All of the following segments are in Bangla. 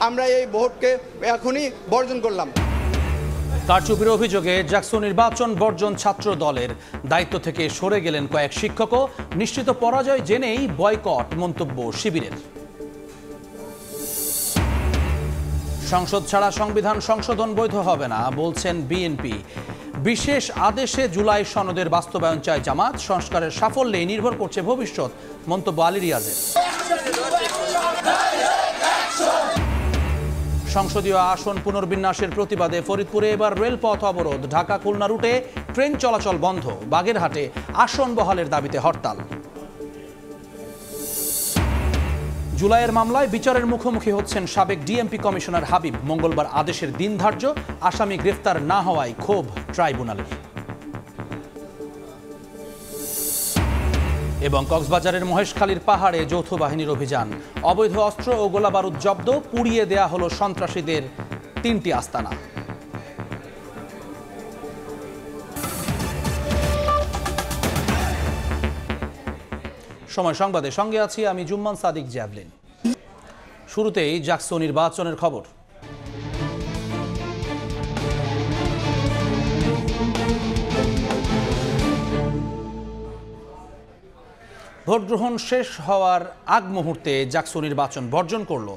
আমরা এই ভোটকে এখনই বর্জন করলাম। কারচুপির অভিযোগে জাকসু নির্বাচন বর্জন ছাত্র দলের দায়িত্ব থেকে সরে গেলেন কয়েক শিক্ষকও। নিশ্চিত পরাজয় জেনেই বয়কট মন্তব্য শিবিরের। সংসদ ছাড়া সংবিধান সংশোধন বৈধ হবে না বলছেন বিএনপি। বিশেষ আদেশে জুলাই সনদের বাস্তবায়ন চায় জামাত। সংস্কারের সাফল্যে নির্ভর করছে ভবিষ্যৎ, মন্তব্য আলী রিয়াজের। সংসদীয় আসন পুনর্বিন্যাসের প্রতিবাদে ফরিদপুরে এবার রেলপথ অবরোধ। ঢাকা খুলনা রুটে ট্রেন চলাচল বন্ধ। বাগেরহাটে আসন বহালের দাবিতে হরতাল। জুলাইয়ের মামলায় বিচারের মুখোমুখি হচ্ছেন সাবেক ডিএমপি কমিশনার হাবিব। মঙ্গলবার আদেশের দিন ধার্য। আসামি গ্রেফতার না হওয়ায় ক্ষোভ ট্রাইব্যুনালের। এবং কক্সবাজারের মহেশখালীর পাহাড়ে যৌথ বাহিনীর অভিযান। অবৈধ অস্ত্র ও গোলাবারুদ জব্দ। পুড়িয়ে দেয়া হলো সন্ত্রাসীদের 3টি আস্তানা। সময় সংবাদে সঙ্গে আছি আমি জুম্মান সাদিক জ্যাভলিন। শুরুতেই জাকসু নির্বাচনের খবর। ভোটগ্রহণ শেষ হওয়ার আগ মুহূর্তে জাকসু নির্বাচন বর্জন করল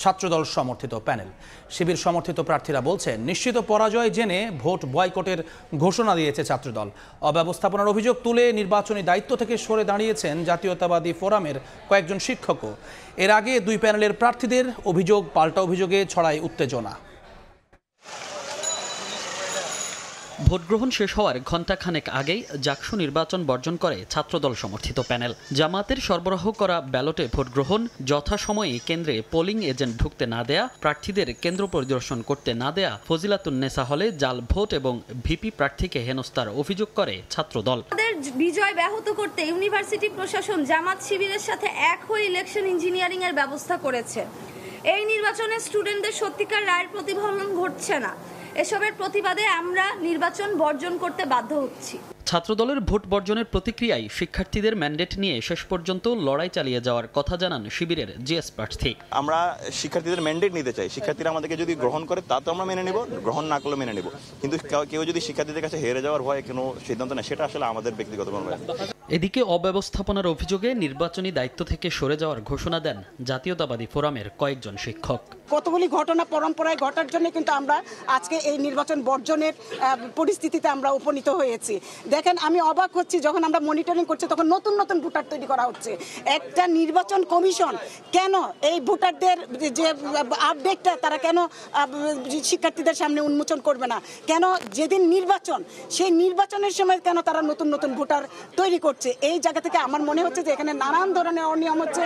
ছাত্রদল সমর্থিত প্যানেল। শিবির সমর্থিত প্রার্থীরা বলছেন নিশ্চিত পরাজয় জেনে ভোট বয়কটের ঘোষণা দিয়েছে ছাত্রদল। অব্যবস্থাপনার অভিযোগ তুলে নির্বাচনী দায়িত্ব থেকে সরে দাঁড়িয়েছেন জাতীয়তাবাদী ফোরামের কয়েকজন শিক্ষকও। এর আগে দুই প্যানেলের প্রার্থীদের অভিযোগ পাল্টা অভিযোগে ছড়ায় উত্তেজনা। ভোটগ্রহণ শেষ হওয়ার ঘণ্টাখানেক আগেই জাকসু নির্বাচন বর্জন করে ছাত্রদল সমর্থিত প্যানেল। জামাতের সরবরাহ করা ব্যালটে ভোটগ্রহণ, যথাসময়ে কেন্দ্রে পোলিং এজেন্ট ঢুকতে না দেয়া, প্রার্থীদের কেন্দ্র পরিদর্শন করতে না দেয়া, ফজিলাতুন্নেসা হলে জাল ভোট এবং ভিপি প্রার্থীকে হেনস্থার অভিযোগ করে ছাত্রদল। বিজয় ব্যাহত করতে ইউনিভার্সিটি প্রশাসন জামাত শিবিরের সাথে এক হয়ে ইলেকশন ইঞ্জিনিয়ারিং এর ব্যবস্থা করেছে। এই নির্বাচনে স্টুডেন্টদের সত্যিকার রায়ের প্রতিফলন ঘটছে না। এসবের প্রতিবাদে আমরা নির্বাচন বর্জন করতে বাধ্য হচ্ছি। ছাত্রদলের ভোট বর্জনের প্রতিক্রিয়ায় শিক্ষার্থীদের ম্যান্ডেট নিয়ে শেষ পর্যন্ত লড়াই চালিয়ে যাওয়ার কথা জানান শিবিরের জিএস প্রার্থী। আমরা শিক্ষার্থীদের ম্যান্ডেট নিতে চাই। শিক্ষার্থীরা আমাদেরকে যদি গ্রহণ করে তা তো আমরা মেনে নেব, গ্রহণ না করলে মেনে নেব। কিন্তু কেউ যদি শিক্ষার্থীদের কাছে হেরে যাওয়ার ভয়ে কোনো সিদ্ধান্ত নেয়, সেটা আসলে আমাদের ব্যক্তিগত ব্যাপার। এদিকে অব্যবস্থাপনার অভিযোগে নির্বাচনী দায়িত্ব থেকে সরে যাওয়ার ঘোষণা দেন জাতীয়তাবাদী ফোরামের কয়েকজন শিক্ষক। কতগুলি ঘটনা পরম্পরায় ঘটার জন্য কিন্তু আমরা আজকে এই নির্বাচন বর্জনের পরিস্থিতিতে আমরা উপনীত হয়েছি। দেখেন, আমি অবাক হচ্ছি যখন আমরা মনিটরিং করছি তখন নতুন নতুন ভোটার তৈরি করা হচ্ছে। একটা নির্বাচন কমিশন কেন এই ভোটারদের যে আপডেটটা তারা কেন শিক্ষার্থীদের সামনে উন্মোচন করবে না? কেন যেদিন নির্বাচন সেই নির্বাচনের সময় কেন তারা নতুন নতুন ভোটার তৈরি করছে? এই জায়গা থেকে আমার মনে হচ্ছে যে এখানে নানান ধরনের অনিয়ম হচ্ছে।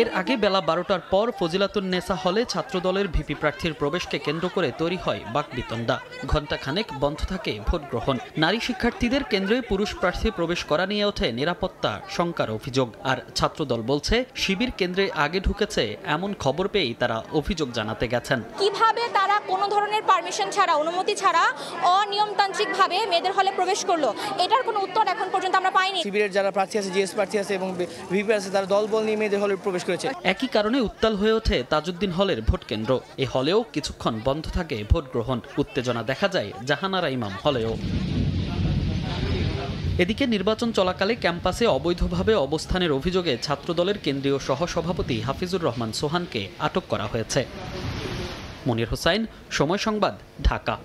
এর আগে বেলা 12টার পর ফজিলাতুন্নেসা হলে ছাত্রদলের ভিপি প্রার্থীর প্রবেশকে কেন্দ্র করে তৈরি হয় বাকবিতণ্ডা। ঘণ্টাখানেক বন্ধ থাকে ভোট গ্রহণ। নারী শিক্ষার্থীদের কেন্দ্রে পুরুষ প্রার্থী প্রবেশ করা নিয়ে ওঠে নিরাপত্তা শঙ্কার অভিযোগ। আর ছাত্রদল বলছে শিবির কেন্দ্রে আগে ঢুকেছে এমন খবর পেয়েই তারা অভিযোগ জানাতে গেছেন। কিভাবে তারা কোনো ধরনের পারমিশন ছাড়া, অনুমতি ছাড়া অনিয়মতান্ত্রিকভাবে মেয়েদের হলে প্রবেশ করলো, এটার কোনো উত্তর এখন পর্যন্ত আমরা পাইনি। শিবিরের যারা প্রার্থী আছে, জিএস প্রার্থী আছে এবং ভিপি আছে, তারা দলবল নিয়ে মেয়েদের হলে প্রবেশ করেছে। একই কারণে উত্তাল হয়ে ওঠে তাজউদ্দিন হলের ভোট কেন্দ্র। এই হলেও কিছুক্ষণ বন্ধ থাকে ভোট গ্রহণ। উত্তেজনা দেখা যায় জাহানারা ইমাম হলেও। এদিকে নির্বাচন চলাকালে ক্যাম্পাসে অবৈধভাবে অবস্থানের অভিযোগে ছাত্রদলের কেন্দ্রীয় সহসভাপতি হাফিজুর রহমান সোহানকে আটক করা হয়েছে। মনির হোসাইন, সময় সংবাদ, ঢাকা।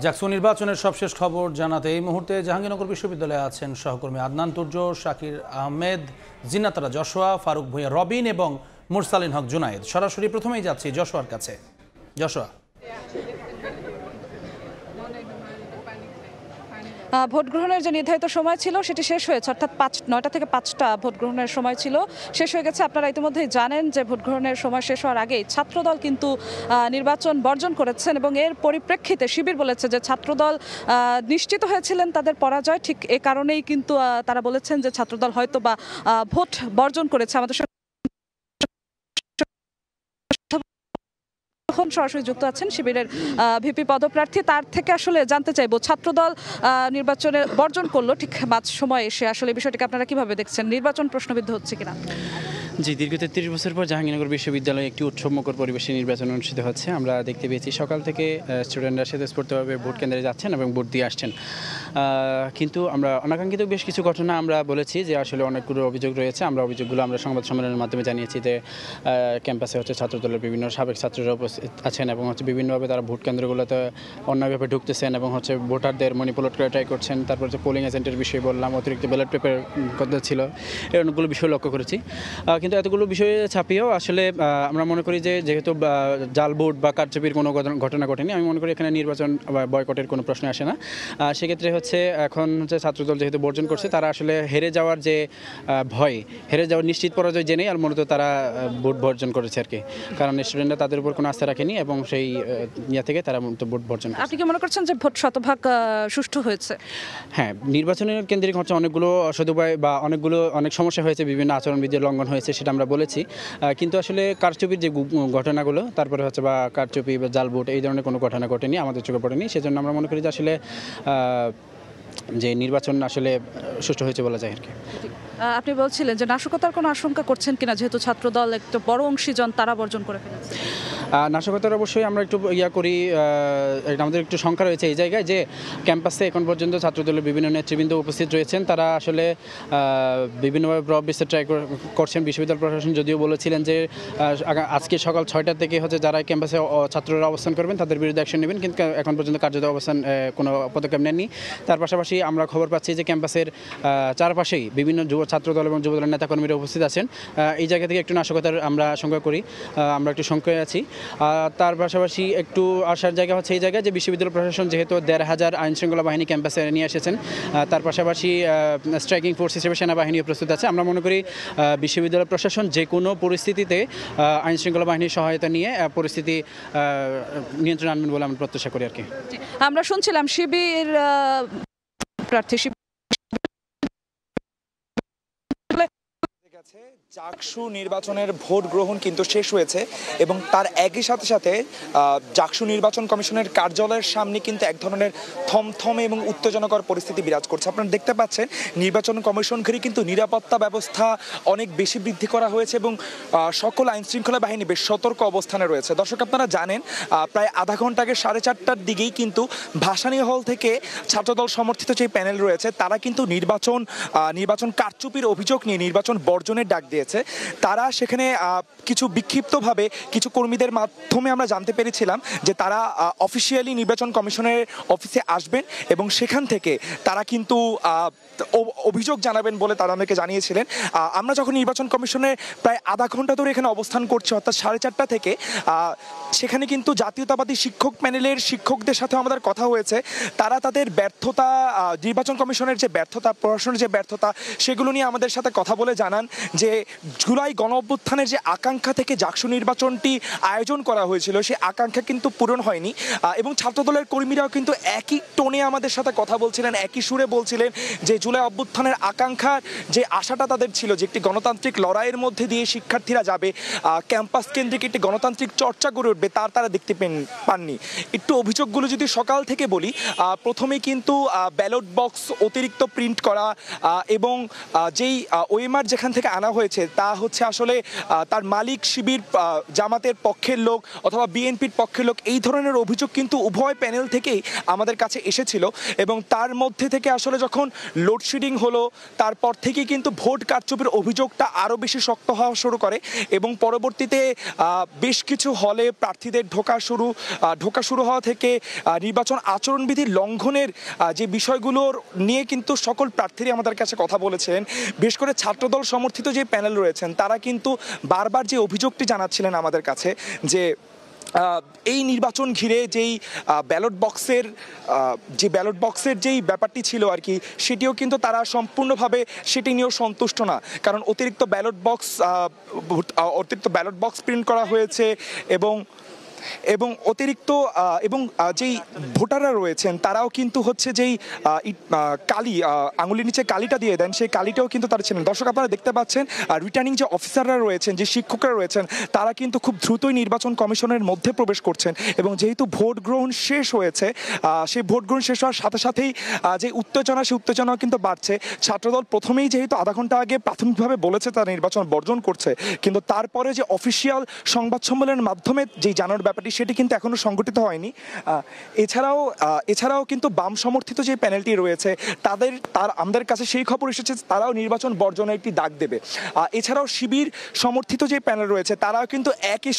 জাকসু নির্বাচনের সবশেষ খবর জানাতে এই মুহূর্তে জাহাঙ্গীরনগর বিশ্ববিদ্যালয়ে আছেন সহকর্মী আদনান তুর্য, শাকির আহমেদ, জিন্নাতারা জশোয়া, ফারুক ভূঁইয়া রবিন এবং মুরসালিন হক জুনায়েদ। সরাসরি প্রথমেই যাচ্ছি জশোয়ার কাছে। জশোয়া, ভোট গ্রহণের যে নির্ধারিত সময় ছিল সেটি শেষ হয়েছে, অর্থাৎ 9টা থেকে 5টা ভোট গ্রহণের সময় ছিল, শেষ হয়ে গেছে। আপনারা ইতিমধ্যেই জানেন যে ভোট গ্রহণের সময় শেষ হওয়ার আগেই ছাত্রদল কিন্তু নির্বাচন বর্জন করেছেন এবং এর পরিপ্রেক্ষিতে শিবির বলেছে যে ছাত্রদল নিশ্চিত হয়েছিলেন তাদের পরাজয়। ঠিক এ কারণেই কিন্তু তারা বলেছেন যে ছাত্রদল হয়তো বা ভোট বর্জন করেছে। আমাদের সরাসরি যুক্ত আছেন শিবিরের ভিপি পদপ্রার্থী, তার থেকে আসলে জানতে চাইবো ছাত্রদল নির্বাচনে বর্জন করলো ঠিক মাঝ সময় এসে, আসলে বিষয়টিকে আপনারা কিভাবে দেখছেন? নির্বাচন প্রশ্নবিদ্ধ হচ্ছে কিনা? জি, দীর্ঘ ৩৩ বছর পর জাহাঙ্গীরনগর বিশ্ববিদ্যালয়ে একটি উৎসবমুখর পরিবেশে নির্বাচন অনুষ্ঠিত হচ্ছে। আমরা দেখতে পেয়েছি সকাল থেকে স্টুডেন্টরা স্বতঃস্ফূর্তভাবে ভোট কেন্দ্রে যাচ্ছেন এবং ভোট দিয়ে আসছেন। কিন্তু আমরা অনাকাঙ্ক্ষিত বেশ কিছু ঘটনা আমরা বলেছি যে আসলে অনেকগুলো অভিযোগ রয়েছে। অভিযোগগুলো আমরা সংবাদ সম্মেলনের মাধ্যমে জানিয়েছি যে ক্যাম্পাসে ছাত্রদলের বিভিন্ন সাবেক ছাত্ররা উপস্থিত আছেন এবং বিভিন্নভাবে তারা ভোট কেন্দ্রগুলোতে অন্যায়ভাবে ঢুকতেছেন এবং ভোটারদের ম্যানিপুলেট করে ট্রাই করছেন। তারপর পোলিং এজেন্টের বিষয়ে বললাম, অতিরিক্ত ব্যালট পেপার কথা ছিল, এই অনেকগুলো বিষয় লক্ষ্য করেছি। কিন্তু এতগুলো বিষয়ে ছাপিয়েও আসলে আমরা মনে করি যে যেহেতু জাল ভোট বা কারচুপির কোনো ঘটনা ঘটেনি, আমি মনে করি এখানে নির্বাচন বয়কটের কোনো প্রশ্ন আসে না। সেক্ষেত্রে এখন ছাত্রদল যেহেতু বর্জন করছে, তারা আসলে হেরে যাওয়ার যে ভয়, হেরে যাওয়ার নিশ্চিত পরাজয় জেনেই আর মূলত তারা ভোট বর্জন করেছে আর কি। কারণ স্টুডেন্টরা তাদের উপর কোনো আস্থা রাখেনি এবং সেই থেকে তারা ভোট বর্জন করে। আপনি কি মনে করছেন যে ভোট শতভাগ সুষ্ঠু হয়েছে? হ্যাঁ, নির্বাচনের কেন্দ্রিক হচ্ছে অনেকগুলো অসদুপায় বা অনেক সমস্যা হয়েছে, বিভিন্ন আচরণবিধির লঙ্ঘন হয়েছে, সেটা আমরা বলেছি। কিন্তু আসলে কারচুপির যে ঘটনাগুলো, তারপরে বা কারচুপি বা জাল ভোট, এই ধরনের কোনো ঘটনা ঘটেনি, আমাদের চোখে পড়েনি। সেজন্য আমরা মনে করি যে আসলে যে নির্বাচন আসলে সুষ্ঠু হয়েছে বলা যায় আর কি। আপনি বলছিলেন যে নাশকতার কোনো আশঙ্কা করছেন কিনা, যেহেতু ছাত্রদল একটু বড় অংশীজন তারা বর্জন করে ফেলেছে? নাশকতার অবশ্যই আমরা একটু করি, আমাদের একটু শঙ্কা রয়েছে এই জায়গায় যে ক্যাম্পাসে এখন পর্যন্ত ছাত্রদলের বিভিন্ন নেতৃবৃন্দ উপস্থিত রয়েছেন, তারা আসলে বিভিন্নভাবে প্রভাব বিস্তার ট্রাই করছেন। বিশ্ববিদ্যালয় প্রশাসন যদিও বলেছিলেন যে আজকে সকাল 6টা থেকে যারা ক্যাম্পাসে ছাত্ররা অবস্থান করবেন তাদের বিরুদ্ধে অ্যাকশন নেবেন, কিন্তু এখন পর্যন্ত কার্যত অবস্থান কোনো পদক্ষেপ নেননি। তার পাশাপাশি আমরা খবর পাচ্ছি যে ক্যাম্পাসের চারপাশেই বিভিন্ন ছাত্রদল এবং যুবদলের নেতাকর্মীরা উপস্থিত আছেন। এই জায়গা থেকে একটু নাশকতার আমরা আশঙ্কা করি, আমরা একটু শঙ্কায় আছি। তার পাশাপাশি একটু আসার জায়গা হচ্ছে এই জায়গায় যে বিশ্ববিদ্যালয় প্রশাসন যেহেতু 1,500 আইনশৃঙ্খলা বাহিনী ক্যাম্পাসে নিয়ে এসেছেন, তার পাশাপাশি স্ট্রাইকিং ফোর্স হিসেবে সেনাবাহিনীও প্রস্তুত আছে। আমরা মনে করি বিশ্ববিদ্যালয় প্রশাসন যে কোনো পরিস্থিতিতে আইনশৃঙ্খলা বাহিনীর সহায়তা নিয়ে পরিস্থিতি নিয়ন্ত্রণে আনবেন বলে আমরা প্রত্যাশা করি আর কি। আমরা শুনছিলাম শিবির প্রার্থী জাকসু নির্বাচনের ভোট গ্রহণ কিন্তু শেষ হয়েছে এবং তার একই সাথে সাথে জাকসু নির্বাচন কমিশনের কার্যালয়ের সামনে কিন্তু এক ধরনের থমথমে এবং উত্তেজনাকর পরিস্থিতি বিরাজ করছে। আপনারা দেখতে পাচ্ছেন নির্বাচন কমিশন ঘিরে কিন্তু নিরাপত্তা ব্যবস্থা অনেক বেশি বৃদ্ধি করা হয়েছে এবং সকল আইনশৃঙ্খলা বাহিনী বেশ সতর্ক অবস্থানে রয়েছে। দর্শক, আপনারা জানেন প্রায় আধা ঘন্টা আগে 4:30টার দিকেই কিন্তু ভাসানী হল থেকে ছাত্রদল সমর্থিত যে প্যানেল রয়েছে তারা কিন্তু নির্বাচন কারচুপির অভিযোগ নিয়ে নির্বাচন বর্জনের ডাক দিয়েছে। তারা সেখানে কিছু বিক্ষিপ্তভাবে কিছু কর্মীদের মাধ্যমে আমরা জানতে পেরেছিলাম যে তারা অফিসিয়ালি নির্বাচন কমিশনের অফিসে আসবেন এবং সেখান থেকে তারা কিন্তু অভিযোগ জানাবেন বলে তারা আমাকে জানিয়েছিলেন। আমরা যখন নির্বাচন কমিশনের প্রায় আধা ঘন্টা ধরে এখানে অবস্থান করছি, অর্থাৎ 4:30টা থেকে, সেখানে কিন্তু জাতীয়তাবাদী শিক্ষক প্যানেলের শিক্ষকদের সাথে আমাদের কথা হয়েছে। তারা তাদের ব্যর্থতা, নির্বাচন কমিশনের যে ব্যর্থতা, প্রশাসনের যে ব্যর্থতা, সেগুলো নিয়ে আমাদের সাথে কথা বলে জানান যে জুলাই গণ অভ্যুত্থানের যে আকাঙ্ক্ষা থেকে জাকসু নির্বাচনটি আয়োজন করা হয়েছিল সেই আকাঙ্ক্ষা কিন্তু পূরণ হয়নি এবং ছাত্রদলের কর্মীরাও কিন্তু একই টোনে আমাদের সাথে কথা বলছিলেন, একই সুরে বলছিলেন যে জুলাই অভ্যুত্থানের আকাঙ্ক্ষার যে আশাটা তাদের ছিল যে একটি গণতান্ত্রিক লড়াইয়ের মধ্যে দিয়ে শিক্ষার্থীরা যাবে, ক্যাম্পাস কেন্দ্রিক একটি গণতান্ত্রিক চর্চা গড়ে উঠবে, তারা দেখতে পাননি। একটু অভিযোগগুলো যদি সকাল থেকে বলি, প্রথমেই কিন্তু ব্যালট বক্স অতিরিক্ত প্রিন্ট করা এবং যেই ওএমআর যেখান থেকে আনা হয়েছে তা হচ্ছে আসলে তার মালিক শিবির জামাতের পক্ষের লোক অথবা বিএনপির পক্ষের লোক, এই ধরনের অভিযোগ কিন্তু উভয় প্যানেল থেকেই আমাদের কাছে এসেছিল এবং তার মধ্যে থেকে আসলে যখন লোডশেডিং হলো তারপর থেকেই কিন্তু ভোট কারচুপির অভিযোগটা আরও বেশি শক্ত হওয়া শুরু করে এবং পরবর্তীতে বেশ কিছু হলে প্রার্থীদের ঢোকা শুরু হওয়া থেকে নির্বাচন আচরণবিধির লঙ্ঘনের যে বিষয়গুলোর নিয়ে কিন্তু সকল প্রার্থীরা আমাদের কাছে কথা বলেছেন। বিশেষ করে ছাত্রদল সমর্থিত যে প্যানেল রয়েছেন তারা কিন্তু বারবার যে অভিযোগটি জানাচ্ছিলেন আমাদের কাছে যে এই নির্বাচন ঘিরে যেই ব্যালট বক্সের যেই ব্যাপারটি ছিল আর কি, সেটিও কিন্তু তারা সম্পূর্ণভাবে সেটি নিয়েও সন্তুষ্ট না। কারণ অতিরিক্ত ব্যালট বক্স প্রিন্ট করা হয়েছে এবং এবং অতিরিক্ত এবং যেই ভোটাররা রয়েছেন তারাও কিন্তু হচ্ছে যেই কালি আঙুলের নিচে কালিটা দিয়ে দেন সেই কালিটাও কিন্তু তারা ছিলেন। দর্শক আপনারা দেখতে পাচ্ছেন রিটার্নিং যে অফিসাররা রয়েছেন, যে শিক্ষকরা রয়েছেন, তারা কিন্তু খুব দ্রুতই নির্বাচন কমিশনের মধ্যে প্রবেশ করছেন এবং যেহেতু ভোট গ্রহণ শেষ হয়েছে সেই ভোট গ্রহণ শেষ হওয়ার সাথে সাথেই যে উত্তেজনা, সেই উত্তেজনাও কিন্তু বাড়ছে। ছাত্রদল প্রথমেই যেহেতু আধা ঘন্টা আগে প্রাথমিকভাবে বলেছে তারা নির্বাচন বর্জন করছে, কিন্তু তারপরে যে অফিসিয়াল সংবাদ সম্মেলনের মাধ্যমে যেই জানানোর ব্যাপারটি সেটি কিন্তু এখনো সংগঠিত হয়নি। এছাড়াও কিন্তু বাম সমর্থিত যে প্যানেলটি রয়েছে আমাদের কাছে সেই খবর এসেছে তারাও নির্বাচন বর্জনের একটি ডাক দেবে। এছাড়াও শিবির সমর্থিত যে প্যানেল রয়েছে তারাও কিন্তু একই